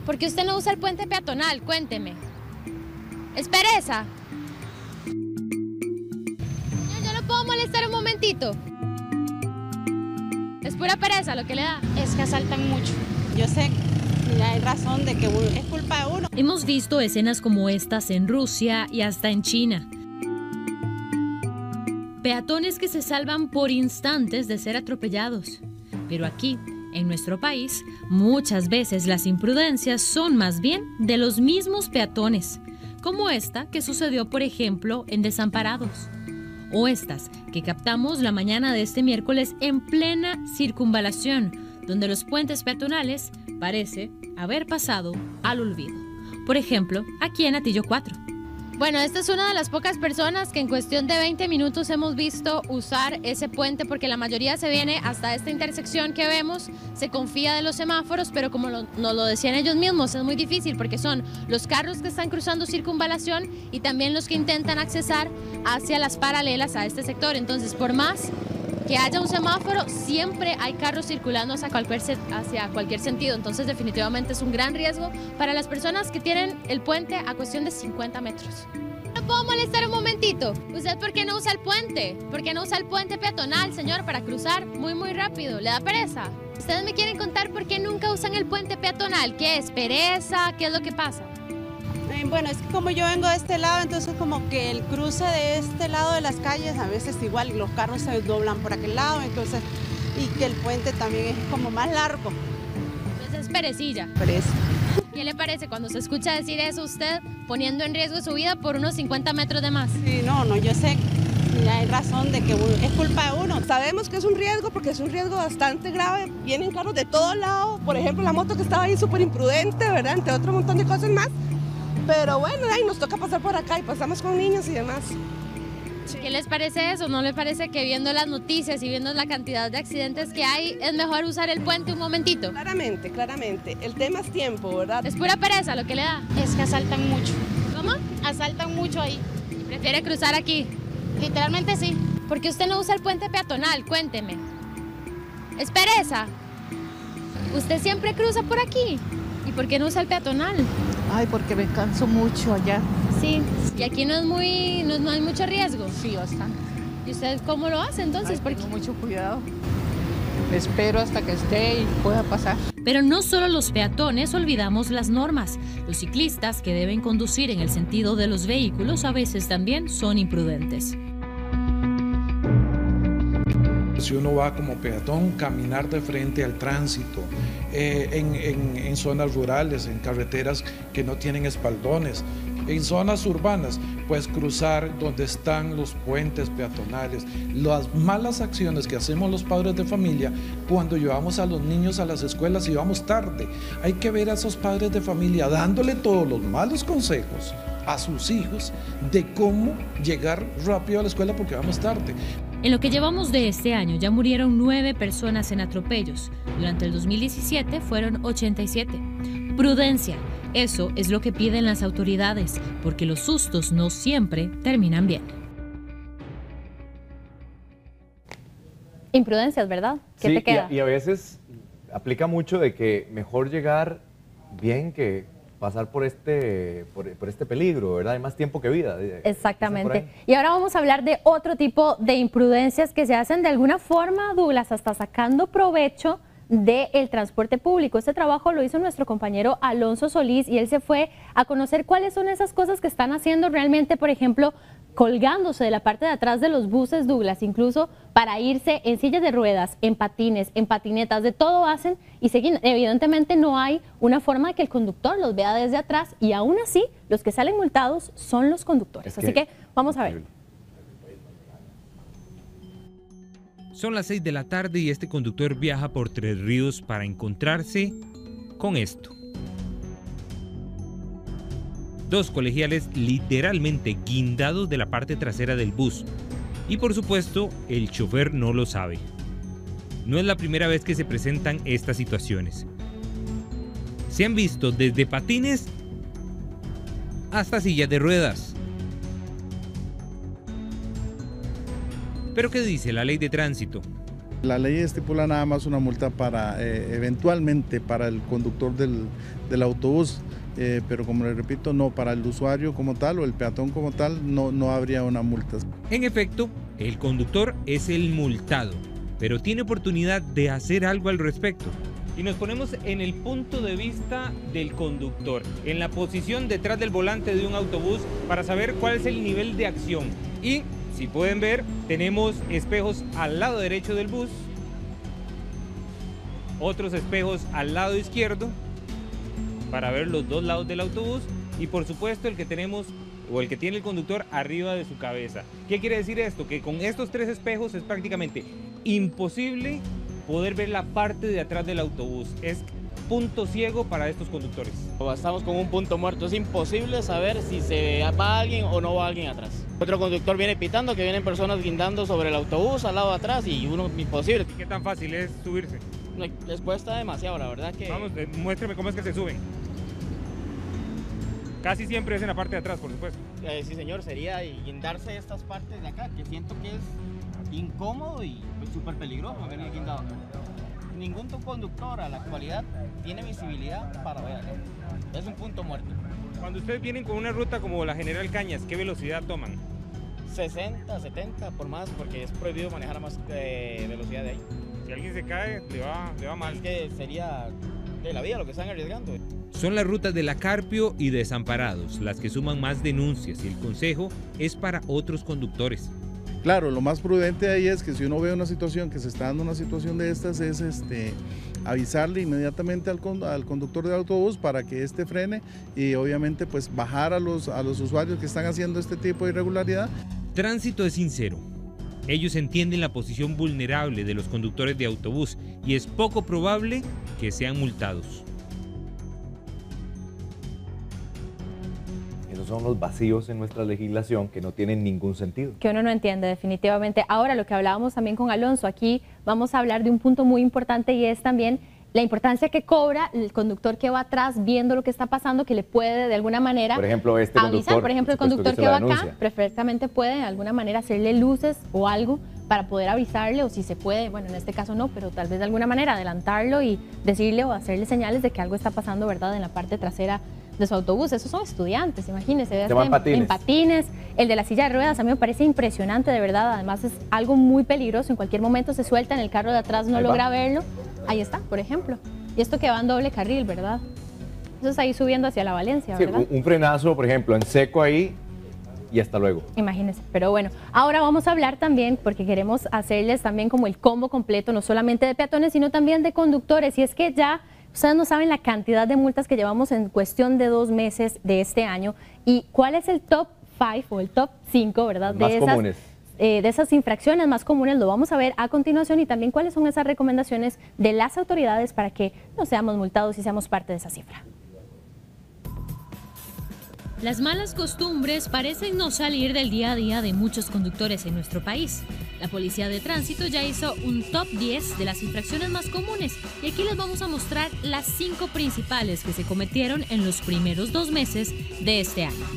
¿Por qué usted no usa el puente peatonal? Cuénteme. ¿Es pereza? ¿Yo lo puedo molestar un momentito? ¿Es pura pereza lo que le da? Es que asaltan mucho. Yo sé que hay razón de que es culpa de uno. Hemos visto escenas como estas en Rusia y hasta en China. Peatones que se salvan por instantes de ser atropellados. Pero aquí, en nuestro país, muchas veces las imprudencias son más bien de los mismos peatones, como esta que sucedió, por ejemplo, en Desamparados, o estas que captamos la mañana de este miércoles en plena circunvalación, donde los puentes peatonales parece haber pasado al olvido. Por ejemplo, aquí en Atillo 4. Bueno, esta es una de las pocas personas que en cuestión de 20 minutos hemos visto usar ese puente, porque la mayoría se viene hasta esta intersección que vemos, se confía de los semáforos, pero como nos lo decían ellos mismos, es muy difícil porque son los carros que están cruzando circunvalación y también los que intentan accesar hacia las paralelas a este sector. Entonces, por más que haya un semáforo, siempre hay carros circulando hacia cualquier sentido. Entonces, definitivamente es un gran riesgo para las personas que tienen el puente a cuestión de 50 metros. ¿No puedo molestar un momentito? ¿Usted por qué no usa el puente? ¿Por qué no usa el puente peatonal, señor, para cruzar muy rápido? ¿Le da pereza? ¿Ustedes me quieren contar por qué nunca usan el puente peatonal? ¿Qué es? ¿Pereza? ¿Qué es lo que pasa? Bueno, es que como yo vengo de este lado, entonces como que el cruce de este lado de las calles, a veces igual los carros se doblan por aquel lado, entonces, y que el puente también es como más largo. Entonces es perecilla. Pereza. ¿Qué le parece cuando se escucha decir eso usted, poniendo en riesgo su vida por unos 50 metros de más? Sí, no, yo sé, hay razón de que es culpa de uno. Sabemos que es un riesgo porque es un riesgo bastante grave, vienen carros de todos lados, por ejemplo la moto que estaba ahí súper imprudente, ¿verdad? Entre otro montón de cosas más. Pero bueno, ahí nos toca pasar por acá y pasamos con niños y demás. ¿Qué les parece eso? ¿No les parece que viendo las noticias y viendo la cantidad de accidentes que hay, es mejor usar el puente un momentito? Claramente. El tema es tiempo, ¿verdad? ¿Es pura pereza lo que le da? Es que asaltan mucho. ¿Cómo? Asaltan mucho ahí. ¿Y prefiere cruzar aquí? Literalmente sí. ¿Por qué usted no usa el puente peatonal? Cuénteme. ¿Es pereza? ¿Usted siempre cruza por aquí? ¿Y por qué no usa el peatonal? Ay, porque me canso mucho allá. Sí, y aquí no hay mucho riesgo. Sí, bastante. ¿Y usted cómo lo hace entonces? Ay, tengo mucho cuidado. Me espero hasta que esté y pueda pasar. Pero no solo los peatones olvidamos las normas. Los ciclistas que deben conducir en el sentido de los vehículos a veces también son imprudentes. Si uno va como peatón, caminar de frente al tránsito, en zonas rurales, en carreteras que no tienen espaldones, en zonas urbanas, pues cruzar donde están los puentes peatonales. Las malas acciones que hacemos los padres de familia cuando llevamos a los niños a las escuelas y vamos tarde. Hay que ver a esos padres de familia dándole todos los malos consejos a sus hijos de cómo llegar rápido a la escuela porque vamos tarde. En lo que llevamos de este año ya murieron 9 personas en atropellos. Durante el 2017 fueron 87. Prudencia, eso es lo que piden las autoridades, porque los sustos no siempre terminan bien. Imprudencias, ¿verdad? ¿Qué te queda? Y a veces aplica mucho de que mejor llegar bien que pasar por este peligro, ¿verdad? Hay más tiempo que vida. Exactamente. Y ahora vamos a hablar de otro tipo de imprudencias que se hacen de alguna forma, Douglas, hasta sacando provecho del transporte público. Este trabajo lo hizo nuestro compañero Alonso Solís y él se fue a conocer cuáles son esas cosas que están haciendo realmente, por ejemplo, colgándose de la parte de atrás de los buses, Douglas, incluso para irse en sillas de ruedas, en patines, en patinetas, de todo hacen y siguen. Evidentemente no hay una forma de que el conductor los vea desde atrás y aún así los que salen multados son los conductores. Así que vamos a ver. Son las 6 de la tarde y este conductor viaja por Tres Ríos para encontrarse con esto. 2 colegiales literalmente guindados de la parte trasera del bus. Y por supuesto, el chofer no lo sabe. No es la primera vez que se presentan estas situaciones. Se han visto desde patines hasta sillas de ruedas. ¿Pero qué dice la ley de tránsito? La ley estipula nada más una multa para, eventualmente, para el conductor del autobús, pero como le repito, no para el usuario como tal o el peatón como tal, no habría una multa. En efecto, el conductor es el multado, pero tiene oportunidad de hacer algo al respecto. Y nos ponemos en el punto de vista del conductor, en la posición detrás del volante de un autobús para saber cuál es el nivel de acción. Y si pueden ver, tenemos espejos al lado derecho del bus, otros espejos al lado izquierdo para ver los dos lados del autobús y por supuesto el que tenemos o el que tiene el conductor arriba de su cabeza. ¿Qué quiere decir esto? Que con estos 3 espejos es prácticamente imposible poder ver la parte de atrás del autobús. Es punto ciego para estos conductores. Estamos con un punto muerto, es imposible saber si se va alguien o no va alguien atrás. Otro conductor viene pitando que vienen personas guindando sobre el autobús al lado de atrás y uno imposible. ¿Y qué tan fácil es subirse? Les cuesta demasiado, la verdad que... Vamos, muéstrame cómo es que se suben. Casi siempre es en la parte de atrás, por supuesto. Sí, señor, sería guindarse estas partes de acá, que siento que es incómodo y súper peligroso haber guindado. Ningún conductor a la actualidad tiene visibilidad para ver acá. Es un punto muerto. Cuando ustedes vienen con una ruta como la General Cañas, ¿qué velocidad toman? 60, 70 por más, porque es prohibido manejar a más velocidad de ahí. Si alguien se cae, le va mal. Es que sería de la vida lo que están arriesgando. Son las rutas de La Carpio y Desamparados las que suman más denuncias y el consejo es para otros conductores. Claro, lo más prudente ahí es que si uno ve una situación, que se está dando una situación de estas, es avisarle inmediatamente al conductor del autobús para que frene y obviamente pues bajar a los usuarios que están haciendo este tipo de irregularidad. Tránsito es sincero. Ellos entienden la posición vulnerable de los conductores de autobús y es poco probable que sean multados. Esos son los vacíos en nuestra legislación que no tienen ningún sentido. Que uno no entiende definitivamente. Ahora, lo que hablábamos también con Alonso, aquí vamos a hablar de un punto muy importante y es también la importancia que cobra el conductor que va atrás viendo lo que está pasando, que le puede de alguna manera por ejemplo, avisar. Por ejemplo, el conductor que va acá perfectamente puede de alguna manera hacerle luces o algo para poder avisarle, o si se puede, bueno, en este caso no, pero tal vez de alguna manera adelantarlo y decirle o hacerle señales de que algo está pasando, ¿verdad?, en la parte trasera de su autobús. Esos son estudiantes, imagínense, en patines. El de la silla de ruedas a mí me parece impresionante, de verdad. Además es algo muy peligroso, en cualquier momento se suelta, en el carro de atrás no logra verlo. Ahí está, por ejemplo. Y esto que va en doble carril, ¿verdad? Eso es ahí subiendo hacia la Valencia, ¿verdad? Sí, un frenazo, por ejemplo, en seco ahí y hasta luego. Imagínense, pero bueno, ahora vamos a hablar también, porque queremos hacerles también como el combo completo, no solamente de peatones, sino también de conductores. Y es que ya ustedes no saben la cantidad de multas que llevamos en cuestión de 2 meses de este año y cuál es el top 5 o el top 5, ¿verdad? Más comunes. De esas infracciones más comunes, lo vamos a ver a continuación, y también cuáles son esas recomendaciones de las autoridades para que no seamos multados y seamos parte de esa cifra. Las malas costumbres parecen no salir del día a día de muchos conductores en nuestro país. La Policía de Tránsito ya hizo un top 10 de las infracciones más comunes y aquí les vamos a mostrar las 5 principales que se cometieron en los primeros 2 meses de este año.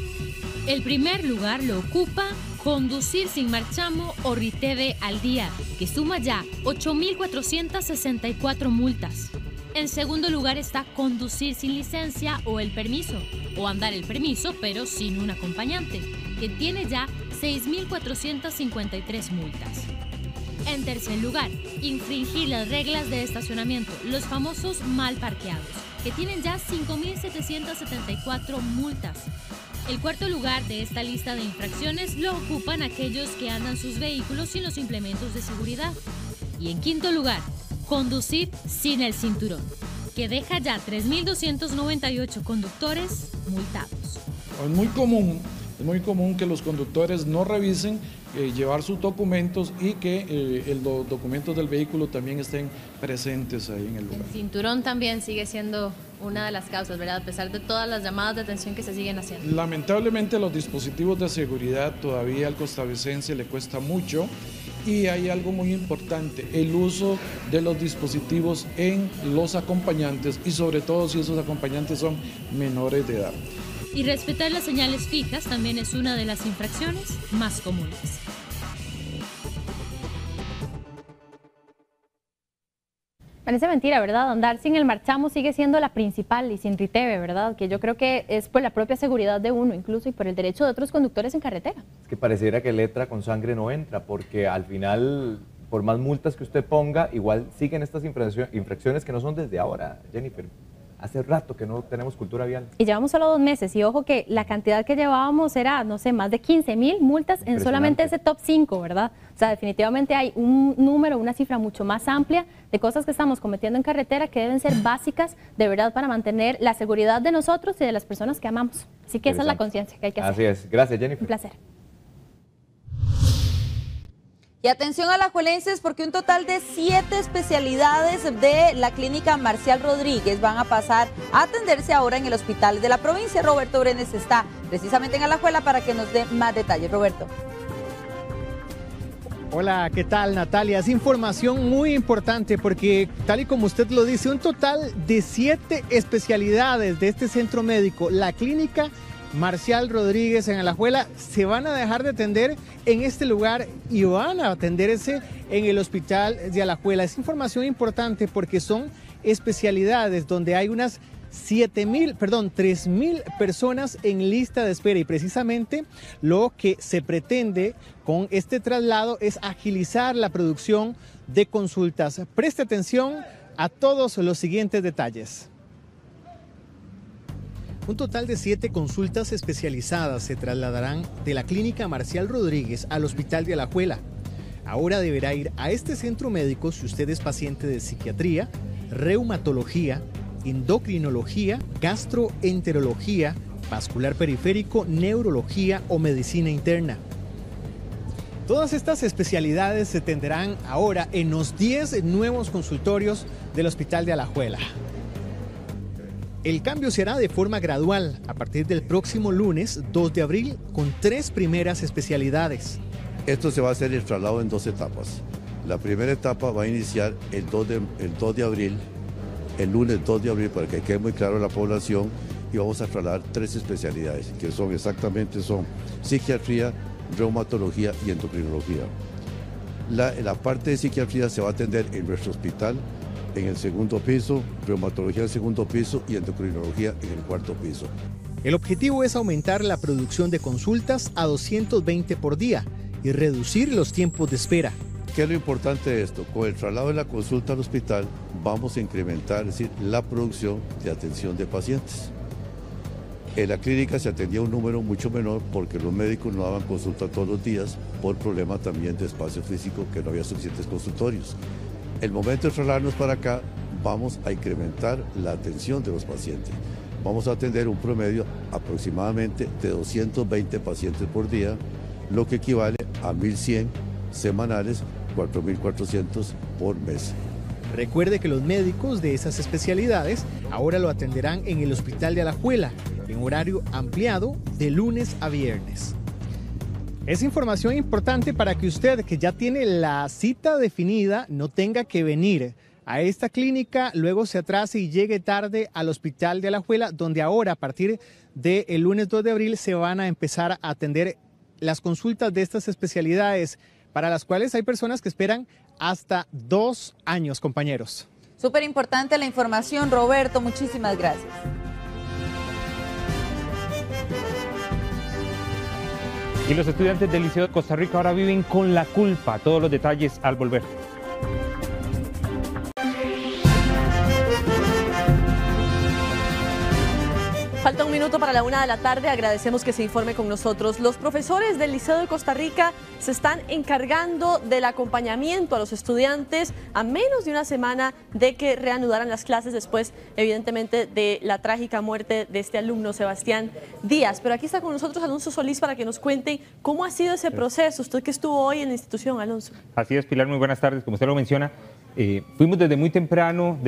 El primer lugar lo ocupa conducir sin marchamo o riteve al día, que suma ya 8.464 multas. En segundo lugar está conducir sin licencia o el permiso, o andar el permiso pero sin un acompañante, que tiene ya 6.453 multas. En tercer lugar, infringir las reglas de estacionamiento, los famosos mal parqueados, que tienen ya 5.774 multas. El cuarto lugar de esta lista de infracciones lo ocupan aquellos que andan sus vehículos sin los implementos de seguridad. Y en quinto lugar, conducir sin el cinturón, que deja ya 3.298 conductores multados. Es muy común que los conductores no revisen llevar sus documentos y que los documentos del vehículo también estén presentes ahí en el lugar. El cinturón también sigue siendo una de las causas, ¿verdad? A pesar de todas las llamadas de atención que se siguen haciendo. Lamentablemente los dispositivos de seguridad todavía al costarricense le cuesta mucho. Y hay algo muy importante, el uso de los dispositivos en los acompañantes y sobre todo si esos acompañantes son menores de edad. Y respetar las señales fijas también es una de las infracciones más comunes. Parece mentira, ¿verdad? Andar sin el marchamo sigue siendo la principal y sin riteve, ¿verdad? Que yo creo que es por la propia seguridad de uno incluso y por el derecho de otros conductores en carretera. Es que pareciera que letra con sangre no entra, porque al final, por más multas que usted ponga, igual siguen estas infracciones que no son desde ahora, Jennifer. Hace rato que no tenemos cultura vial. Y llevamos solo 2 meses y ojo que la cantidad que llevábamos era, no sé, más de 15.000 multas en solamente ese top 5, ¿verdad? O sea, definitivamente hay un número, una cifra mucho más amplia de cosas que estamos cometiendo en carretera que deben ser básicas de verdad para mantener la seguridad de nosotros y de las personas que amamos. Así que esa es la conciencia que hay que hacer. Así es. Gracias, Jennifer. Un placer. Y atención alajuelenses, porque un total de 7 especialidades de la clínica Marcial Rodríguez van a pasar a atenderse ahora en el hospital de la provincia. Roberto Brenes está precisamente en Alajuela para que nos dé más detalles. Roberto. Hola, ¿qué tal, Natalia? Es información muy importante porque, tal y como usted lo dice, un total de 7 especialidades de este centro médico, la clínica Marcial Rodríguez en Alajuela, se van a dejar de atender en este lugar y van a atenderse en el hospital de Alajuela. Es información importante porque son especialidades donde hay unas 3.000 personas en lista de espera y precisamente lo que se pretende con este traslado es agilizar la producción de consultas. Preste atención a todos los siguientes detalles. Un total de 7 consultas especializadas se trasladarán de la clínica Marcial Rodríguez al hospital de Alajuela. Ahora deberá ir a este centro médico si usted es paciente de psiquiatría, reumatología, endocrinología, gastroenterología, vascular periférico, neurología o medicina interna. Todas estas especialidades se atenderán ahora en los 10 nuevos consultorios del hospital de Alajuela. El cambio se hará de forma gradual a partir del próximo lunes 2 de abril con 3 primeras especialidades. Esto se va a hacer el traslado en 2 etapas. La primera etapa va a iniciar el 2 de abril, el lunes 2 de abril, para que quede muy claro a la población, y vamos a trasladar 3 especialidades, que son psiquiatría, reumatología y endocrinología. La parte de psiquiatría se va a atender en nuestro hospital, en el segundo piso, reumatología en el segundo piso y endocrinología en el cuarto piso. El objetivo es aumentar la producción de consultas a 220 por día y reducir los tiempos de espera. ¿Qué es lo importante de esto? Con el traslado de la consulta al hospital vamos a incrementar, es decir, la producción de atención de pacientes. En la clínica se atendía un número mucho menor porque los médicos no daban consulta todos los días por problema también de espacio físico, que no había suficientes consultorios. El momento de trasladarnos para acá, vamos a incrementar la atención de los pacientes. Vamos a atender un promedio aproximadamente de 220 pacientes por día, lo que equivale a 1.100 semanales, 4.400 por mes. Recuerde que los médicos de esas especialidades ahora lo atenderán en el Hospital de Alajuela, en horario ampliado de lunes a viernes. Es información importante para que usted, que ya tiene la cita definida, no tenga que venir a esta clínica, luego se atrase y llegue tarde al Hospital de Alajuela, donde ahora, a partir del lunes 2 de abril, se van a empezar a atender las consultas de estas especialidades, para las cuales hay personas que esperan hasta 2 años, compañeros. Súper importante la información, Roberto, muchísimas gracias. Y los estudiantes del Liceo de Costa Rica ahora viven con la culpa. Todos los detalles al volver. Falta un minuto para la 1 de la tarde. Agradecemos que se informe con nosotros. Los profesores del Liceo de Costa Rica se están encargando del acompañamiento a los estudiantes a menos de una semana de que reanudaran las clases después, evidentemente, de la trágica muerte de este alumno, Sebastián Díaz. Pero aquí está con nosotros Alonso Solís para que nos cuente cómo ha sido ese proceso. Usted que estuvo hoy en la institución, Alonso. Así es, Pilar, muy buenas tardes. Como usted lo menciona, fuimos desde muy temprano,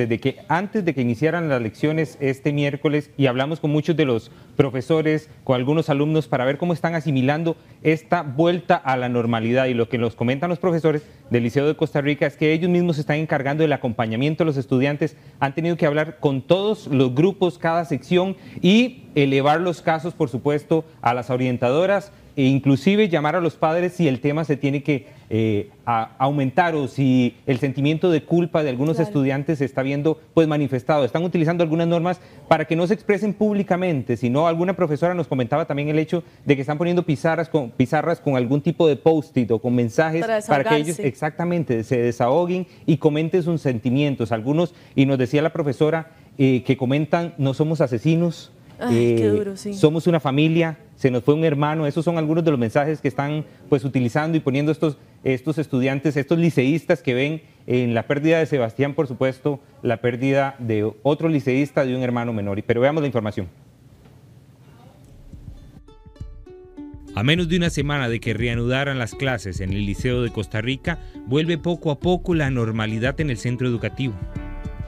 antes de que iniciaran las lecciones este miércoles, y hablamos con muchos de los profesores, con algunos alumnos, para ver cómo están asimilando esta vuelta a la normalidad. Y lo que nos comentan los profesores del Liceo de Costa Rica es que ellos mismos se están encargando del acompañamiento a los estudiantes. Han tenido que hablar con todos los grupos, cada sección, y elevar los casos, por supuesto, a las orientadoras, e inclusive llamar a los padres si el tema se tiene que aumentar o si el sentimiento de culpa de algunos estudiantes se está viendo pues manifestado. Están utilizando algunas normas para que no se expresen públicamente, sino alguna profesora nos comentaba también el hecho de que están poniendo pizarras con algún tipo de post-it o con mensajes para que ellos exactamente se desahoguen y comenten sus sentimientos. Algunos, y nos decía la profesora, que comentan: no somos asesinos, qué duro, sí. Somos una familia, se nos fue un hermano. Esos son algunos de los mensajes que están pues utilizando y poniendo estos estudiantes, estos liceístas, que ven en la pérdida de Sebastián, por supuesto, la pérdida de otro liceísta, de un hermano menor. Pero veamos la información. A menos de una semana de que reanudaran las clases en el Liceo de Costa Rica, vuelve poco a poco la normalidad en el centro educativo.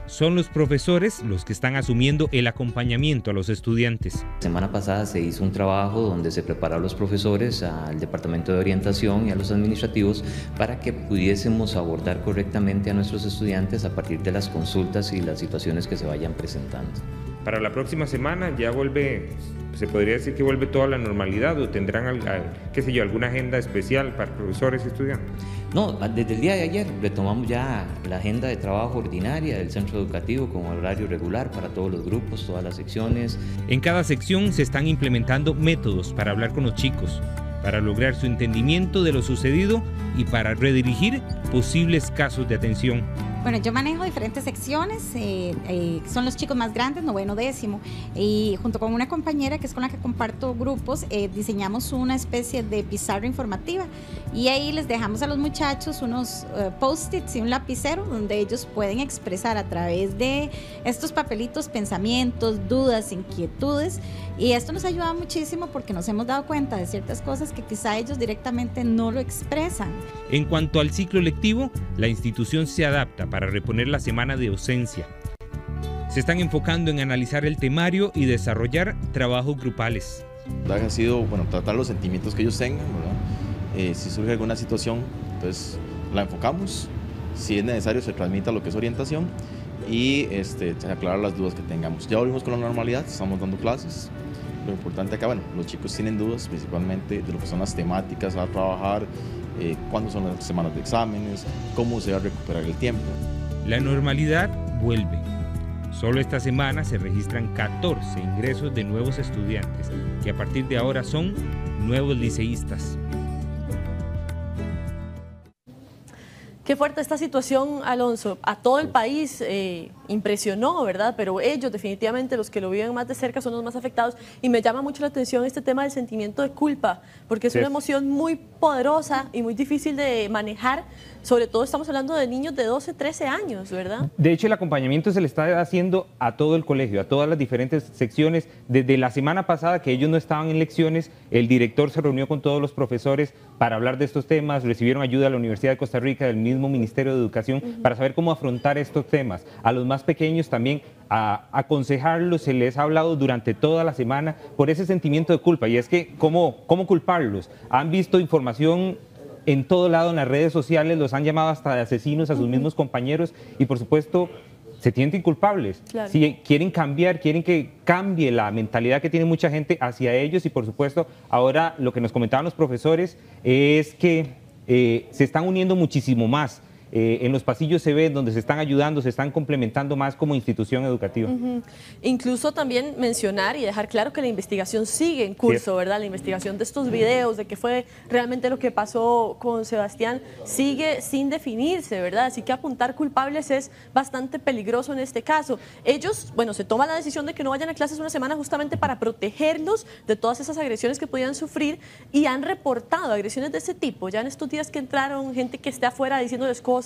Son los profesores los que están asumiendo el acompañamiento a los estudiantes. La semana pasada se hizo un trabajo donde se prepararon a los profesores, al departamento de orientación y a los administrativos para que pudiésemos abordar correctamente a nuestros estudiantes a partir de las consultas y las situaciones que se vayan presentando. Para la próxima semana ya vuelve, se podría decir que vuelve toda la normalidad, o tendrán, qué sé yo, alguna agenda especial para profesores y estudiantes. No, desde el día de ayer retomamos ya la agenda de trabajo ordinaria del centro educativo con horario regular para todos los grupos, todas las secciones. En cada sección se están implementando métodos para hablar con los chicos, para lograr su entendimiento de lo sucedido y para redirigir posibles casos de atención. Bueno, yo manejo diferentes secciones, son los chicos más grandes, 9º, 10º, y junto con una compañera que es con la que comparto grupos, diseñamos una especie de pizarra informativa, y ahí les dejamos a los muchachos unos post-its y un lapicero donde ellos pueden expresar a través de estos papelitos pensamientos, dudas, inquietudes, y esto nos ayuda muchísimo porque nos hemos dado cuenta de ciertas cosas que quizá ellos directamente no lo expresan. En cuanto al ciclo lectivo, la institución se adapta para reponer la semana de ausencia. Se están enfocando en analizar el temario y desarrollar trabajos grupales. Ha sido, tratar los sentimientos que ellos tengan, ¿verdad? Si surge alguna situación, entonces la enfocamos. Si es necesario, se transmite lo que es orientación y aclarar las dudas que tengamos. Ya volvimos con la normalidad, estamos dando clases. Lo importante acá, los chicos tienen dudas principalmente de lo que son las temáticas a trabajar, cuándo son las semanas de exámenes, cómo se va a recuperar el tiempo. La normalidad vuelve. Solo esta semana se registran 14 ingresos de nuevos estudiantes, que a partir de ahora son nuevos liceístas. Qué fuerte esta situación, Alonso. A todo el país impresionó, ¿verdad? Pero ellos, definitivamente, los que lo viven más de cerca, son los más afectados. Y me llama mucho la atención este tema del sentimiento de culpa, porque es una emoción muy poderosa y muy difícil de manejar. Sobre todo estamos hablando de niños de 12, 13 años, ¿verdad? De hecho, el acompañamiento se le está haciendo a todo el colegio, a todas las diferentes secciones. Desde la semana pasada, que ellos no estaban en lecciones, el director se reunió con todos los profesores para hablar de estos temas, recibieron ayuda de la Universidad de Costa Rica, del mismo Ministerio de Educación, para saber cómo afrontar estos temas. A los más pequeños también, a aconsejarlos, se les ha hablado durante toda la semana por ese sentimiento de culpa. Y es que, ¿cómo culparlos? Han visto información en todo lado, en las redes sociales, los han llamado hasta de asesinos a sus mismos compañeros y, por supuesto, se sienten culpables. Claro. Si quieren cambiar, quieren que cambie la mentalidad que tiene mucha gente hacia ellos y, por supuesto, ahora lo que nos comentaban los profesores es que se están uniendo muchísimo más. En los pasillos se ve donde se están ayudando, se están complementando más como institución educativa. Incluso también mencionar y dejar claro que la investigación sigue en curso, ¿verdad? La investigación de estos videos, de qué fue realmente lo que pasó con Sebastián, sigue sin definirse, ¿verdad? Así que apuntar culpables es bastante peligroso en este caso. Ellos, bueno, se toma la decisión de que no vayan a clases una semana justamente para protegerlos de todas esas agresiones que podían sufrir y han reportado agresiones de ese tipo. Ya en estos días que entraron, gente que esté afuera diciéndoles cosas.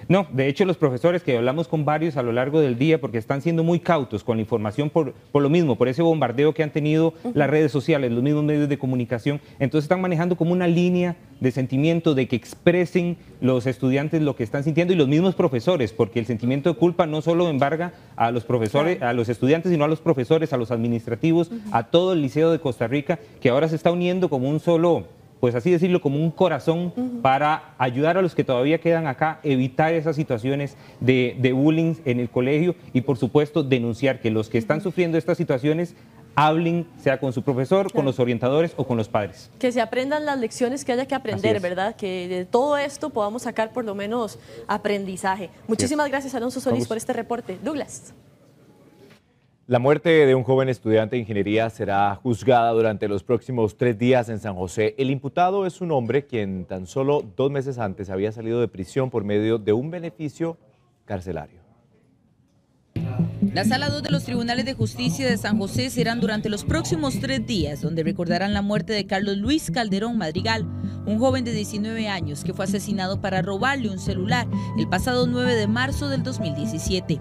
No, de hecho los profesores, que hablamos con varios a lo largo del día, porque están siendo muy cautos con la información por lo mismo, por ese bombardeo que han tenido las redes sociales, los mismos medios de comunicación. Entonces están manejando como una línea de sentimiento, de que expresen los estudiantes lo que están sintiendo y los mismos profesores, porque el sentimiento de culpa no solo embarga a los profesores, a los estudiantes, sino a los profesores, a los administrativos, a todo el liceo de Costa Rica, que ahora se está uniendo como un solo, pues así decirlo, como un corazón para ayudar a los que todavía quedan acá, evitar esas situaciones de bullying en el colegio y, por supuesto, denunciar que los que están sufriendo estas situaciones hablen, sea con su profesor, con los orientadores o con los padres. Que se aprendan las lecciones que haya que aprender, ¿verdad? Que de todo esto podamos sacar por lo menos aprendizaje. Muchísimas gracias, Alonso Solís, por este reporte. Douglas. La muerte de un joven estudiante de ingeniería será juzgada durante los próximos 3 días en San José. El imputado es un hombre quien tan solo 2 meses antes había salido de prisión por medio de un beneficio carcelario. La Sala 2 de los Tribunales de Justicia de San José serán durante los próximos 3 días, donde recordarán la muerte de Carlos Luis Calderón Madrigal, un joven de 19 años que fue asesinado para robarle un celular el pasado 9 de marzo del 2017.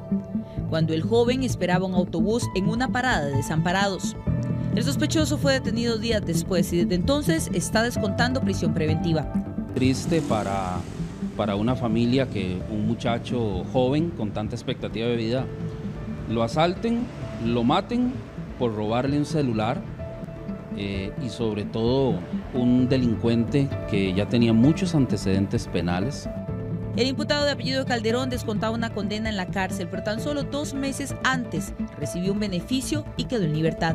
Cuando el joven esperaba un autobús en una parada de Desamparados. El sospechoso fue detenido días después y desde entonces está descontando prisión preventiva. Triste para una familia que un muchacho joven con tanta expectativa de vida lo asalten, lo maten por robarle un celular y sobre todo un delincuente que ya tenía muchos antecedentes penales. El imputado de apellido Calderón descontaba una condena en la cárcel, pero tan solo 2 meses antes recibió un beneficio y quedó en libertad.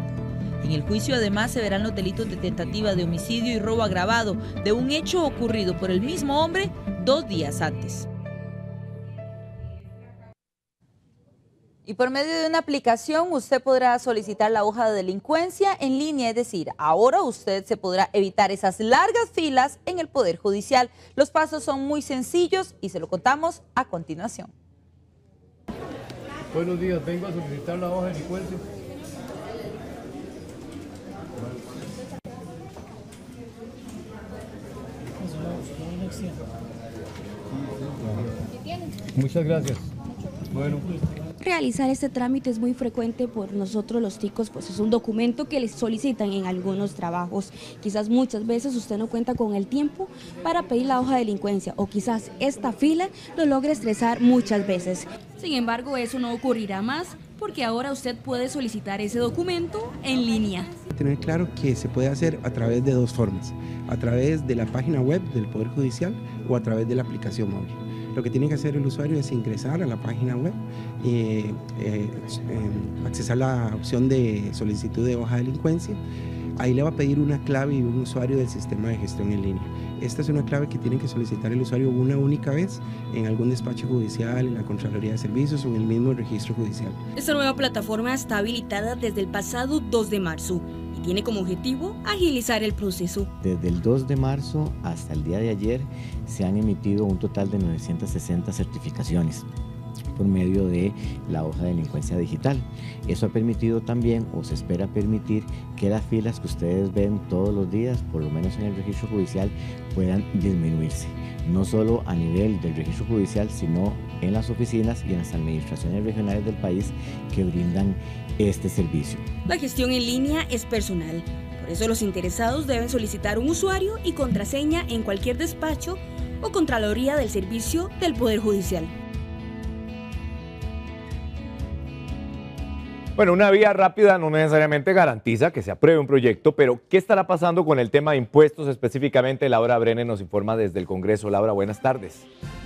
En el juicio además se verán los delitos de tentativa de homicidio y robo agravado de un hecho ocurrido por el mismo hombre 2 días antes. Y por medio de una aplicación usted podrá solicitar la hoja de delincuencia en línea, es decir, ahora usted se podrá evitar esas largas filas en el Poder Judicial. Los pasos son muy sencillos y se lo contamos a continuación. Buenos días, vengo a solicitar la hoja de delincuencia. Muchas gracias. Bueno. Realizar este trámite es muy frecuente por nosotros los ticos, pues es un documento que les solicitan en algunos trabajos. Quizás muchas veces usted no cuenta con el tiempo para pedir la hoja de delincuencia o quizás esta fila lo logre estresar muchas veces. Sin embargo, eso no ocurrirá más porque ahora usted puede solicitar ese documento en línea. Tener claro que se puede hacer a través de 2 formas, a través de la página web del Poder Judicial o a través de la aplicación móvil. Lo que tiene que hacer el usuario es ingresar a la página web, accesar la opción de solicitud de hoja de delincuencia, ahí le va a pedir una clave y un usuario del sistema de gestión en línea. Esta es una clave que tiene que solicitar el usuario una única vez en algún despacho judicial, en la Contraloría de Servicios o en el mismo registro judicial. Esta nueva plataforma está habilitada desde el pasado 2 de marzo y tiene como objetivo agilizar el proceso. Desde el 2 de marzo hasta el día de ayer se han emitido un total de 960 certificaciones por medio de la hoja de delincuencia digital. Eso ha permitido también, o se espera permitir, que las filas que ustedes ven todos los días, por lo menos en el registro judicial, puedan disminuirse. No solo a nivel del registro judicial, sino en las oficinas y en las administraciones regionales del país que brindan este servicio. La gestión en línea es personal, por eso los interesados deben solicitar un usuario y contraseña en cualquier despacho o Contraloría del Servicio del Poder Judicial. Bueno, una vía rápida no necesariamente garantiza que se apruebe un proyecto, pero ¿qué estará pasando con el tema de impuestos específicamente? Laura Brenes nos informa desde el Congreso. Laura, buenas tardes.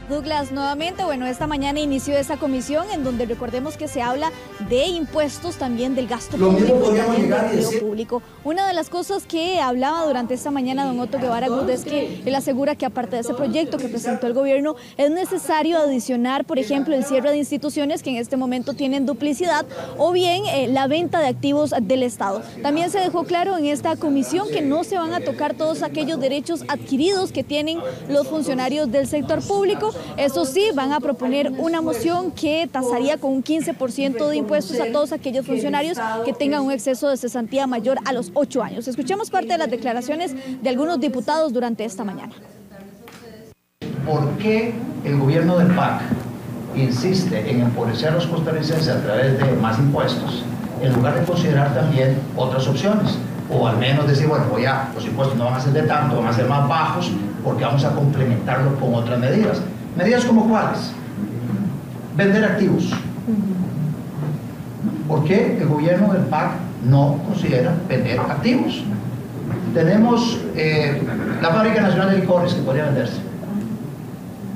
Douglas, nuevamente, esta mañana inició esa comisión en donde recordemos que se habla de impuestos, también del gasto público y también del empleo público. Una de las cosas que hablaba durante esta mañana don Otto Guevara Gut es que él asegura que aparte de ese proyecto que presentó el gobierno, es necesario adicionar, por ejemplo, el cierre de instituciones que en este momento tienen duplicidad o bien la venta de activos del Estado. También se dejó claro en esta comisión que no se van a tocar todos aquellos derechos adquiridos que tienen los funcionarios del sector público. Eso sí, van a proponer una moción que tasaría con un 15% de impuestos a todos aquellos funcionarios que tengan un exceso de cesantía mayor a los 8 años. Escuchemos parte de las declaraciones de algunos diputados durante esta mañana. ¿Por qué el gobierno del PAC insiste en empobrecer a los costarricenses a través de más impuestos, en lugar de considerar también otras opciones? O al menos decir, bueno, los impuestos no van a ser de tanto, van a ser más bajos, porque vamos a complementarlo con otras medidas. ¿Medidas como cuáles? Vender activos. ¿Por qué el gobierno del PAC no considera vender activos? Tenemos la Fábrica Nacional de Licores que podría venderse.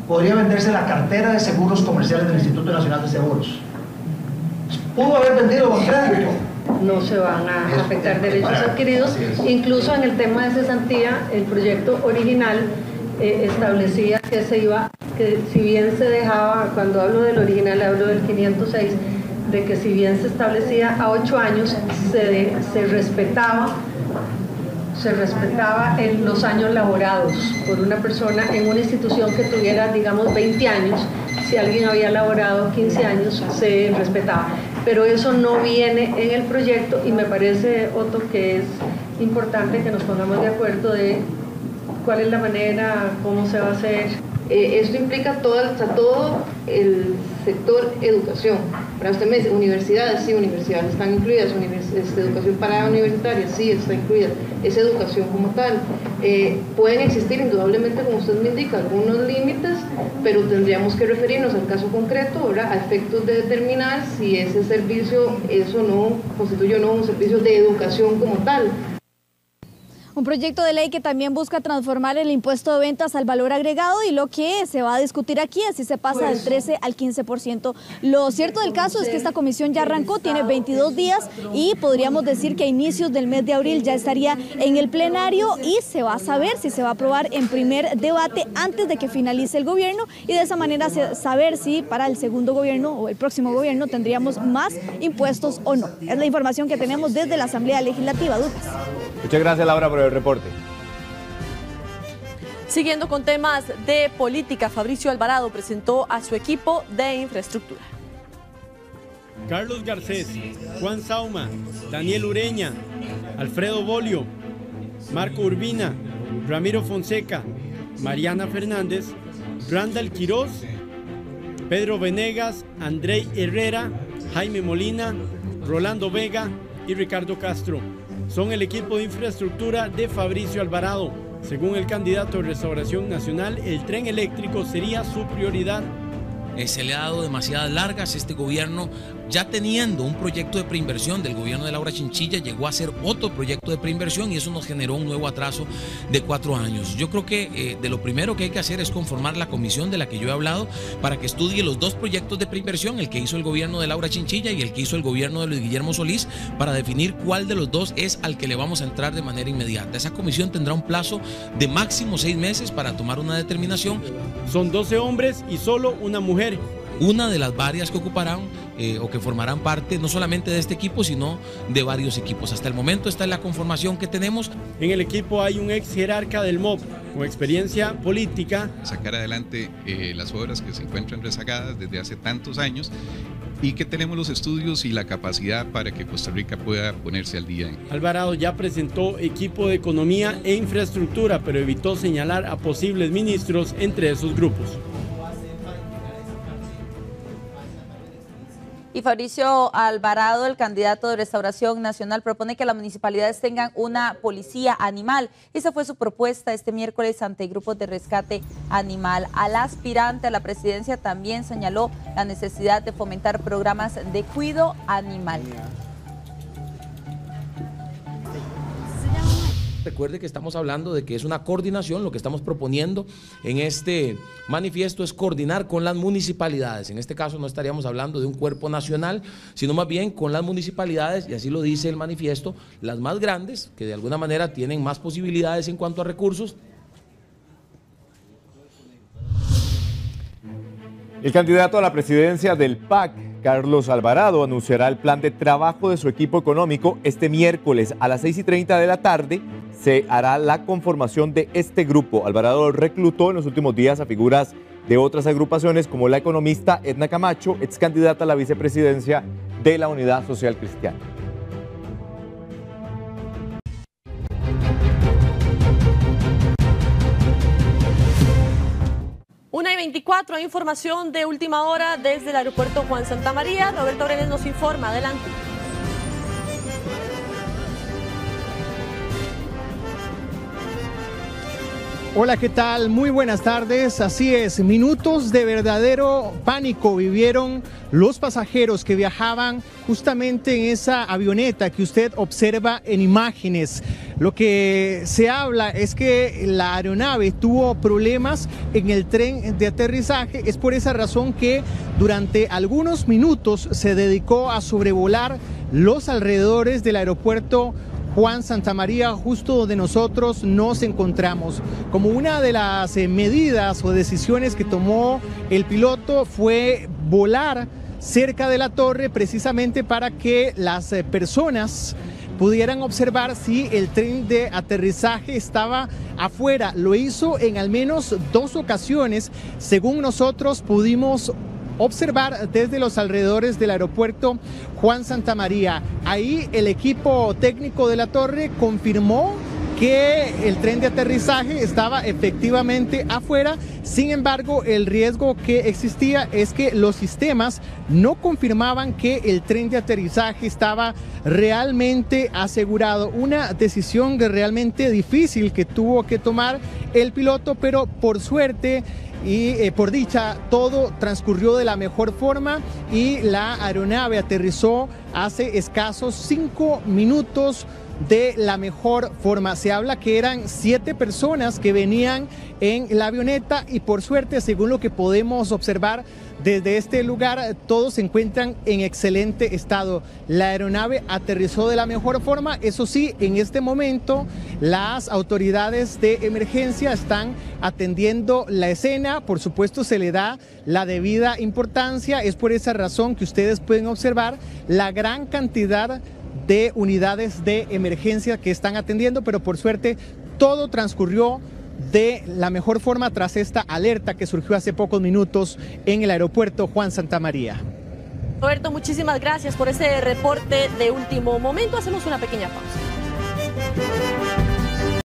Podría venderse la cartera de seguros comerciales del Instituto Nacional de Seguros. Pudo haber vendido con crédito. No se van a afectar derechos adquiridos. Incluso en el tema de cesantía, el proyecto original establecía que si bien se dejaba, cuando hablo del original hablo del 506, de que si bien se establecía a 8 años, se respetaba en los años laborados por una persona en una institución que tuviera, digamos, 20 años. Si alguien había laborado 15 años, se respetaba. Pero eso no viene en el proyecto y me parece, Otto, que es importante que nos pongamos de acuerdo de cuál es la manera, cómo se va a hacer. Esto implica todo el sector educación. Para usted me dice, universidades, sí, universidades están incluidas, educación para universitarias, sí, está incluida, es educación como tal. Pueden existir indudablemente, como usted me indica, algunos límites, pero tendríamos que referirnos al caso concreto, ¿verdad?, a efectos de determinar si ese servicio, eso no constituye o no un servicio de educación como tal. Un proyecto de ley que también busca transformar el impuesto de ventas al valor agregado y lo que se va a discutir aquí, así se pasa del 13 al 15%. Lo cierto del caso es que esta comisión ya arrancó, tiene 22 días y podríamos decir que a inicios del mes de abril ya estaría en el plenario y se va a saber si se va a aprobar en primer debate antes de que finalice el gobierno y de esa manera saber si para el segundo gobierno o el próximo gobierno tendríamos más impuestos o no. Es la información que tenemos desde la Asamblea Legislativa. Lucas. Muchas gracias, Laura, por el reporte. Siguiendo con temas de política, Fabricio Alvarado presentó a su equipo de infraestructura. Carlos Garcés, Juan Sauma, Daniel Ureña, Alfredo Bolio, Marco Urbina, Ramiro Fonseca, Mariana Fernández, Randall Quiroz, Pedro Venegas, Andrei Herrera, Jaime Molina, Rolando Vega y Ricardo Castro. Son el equipo de infraestructura de Fabricio Alvarado. Según el candidato de Restauración Nacional, el tren eléctrico sería su prioridad. Se le ha dado demasiadas largas. Este gobierno ya teniendo un proyecto de preinversión del gobierno de Laura Chinchilla, llegó a ser otro proyecto de preinversión y eso nos generó un nuevo atraso de 4 años. Yo creo que de lo primero que hay que hacer es conformar la comisión de la que yo he hablado para que estudie los 2 proyectos de preinversión, el que hizo el gobierno de Laura Chinchilla y el que hizo el gobierno de Luis Guillermo Solís, para definir cuál de los 2 es al que le vamos a entrar de manera inmediata. Esa comisión tendrá un plazo de máximo 6 meses para tomar una determinación. Son 12 hombres y solo una mujer. Una de las varias que ocuparán o que formarán parte no solamente de este equipo, sino de varios equipos. Hasta el momento esta es la conformación que tenemos. En el equipo hay un ex jerarca del MOP con experiencia política. Sacar adelante las obras que se encuentran rezagadas desde hace tantos años y que tenemos los estudios y la capacidad para que Costa Rica pueda ponerse al día. Alvarado ya presentó equipo de economía e infraestructura, pero evitó señalar a posibles ministros entre esos grupos. Y Fabricio Alvarado, el candidato de Restauración Nacional, propone que las municipalidades tengan una policía animal. Esa fue su propuesta este miércoles ante grupos de rescate animal. Al aspirante a la presidencia también señaló la necesidad de fomentar programas de cuidado animal. Recuerde que estamos hablando de que es una coordinación, lo que estamos proponiendo en este manifiesto es coordinar con las municipalidades. En este caso no estaríamos hablando de un cuerpo nacional, sino más bien con las municipalidades, y así lo dice el manifiesto, las más grandes, que de alguna manera tienen más posibilidades en cuanto a recursos. El candidato a la presidencia del PAC, Carlos Alvarado, anunciará el plan de trabajo de su equipo económico este miércoles a las 6:30 de la tarde. Se hará la conformación de este grupo. Alvarado reclutó en los últimos días a figuras de otras agrupaciones como la economista Edna Camacho, ex candidata a la vicepresidencia de la Unidad Social Cristiana. Una y 24, hay información de última hora desde el aeropuerto Juan Santamaría. Roberto Brenes nos informa. Adelante. Hola, ¿qué tal? Muy buenas tardes. Así es, minutos de verdadero pánico vivieron los pasajeros que viajaban justamente en esa avioneta que usted observa en imágenes. Lo que se habla es que la aeronave tuvo problemas en el tren de aterrizaje. Es por esa razón que durante algunos minutos se dedicó a sobrevolar los alrededores del aeropuerto Juan Santamaría, justo donde nosotros nos encontramos. Como una de las medidas o decisiones que tomó el piloto fue volar cerca de la torre, precisamente para que las personas pudieran observar si el tren de aterrizaje estaba afuera. Lo hizo en al menos 2 ocasiones, según nosotros pudimos observar desde los alrededores del aeropuerto Juan Santamaría. Ahí el equipo técnico de la torre confirmó que el tren de aterrizaje estaba efectivamente afuera. Sin embargo, el riesgo que existía es que los sistemas no confirmaban que el tren de aterrizaje estaba realmente asegurado. Una decisión realmente difícil que tuvo que tomar el piloto, pero por suerte y por dicha todo transcurrió de la mejor forma y la aeronave aterrizó hace escasos 5 minutos de la mejor forma. Se habla que eran 7 personas que venían en la avioneta y por suerte, según lo que podemos observar desde este lugar, todos se encuentran en excelente estado. La aeronave aterrizó de la mejor forma. Eso sí, en este momento las autoridades de emergencia están atendiendo la escena. Por supuesto, se le da la debida importancia. Es por esa razón que ustedes pueden observar la gran cantidad de unidades de emergencia que están atendiendo, pero por suerte todo transcurrió de la mejor forma tras esta alerta que surgió hace pocos minutos en el aeropuerto Juan Santamaría. Roberto, muchísimas gracias por ese reporte de último momento. Hacemos una pequeña pausa.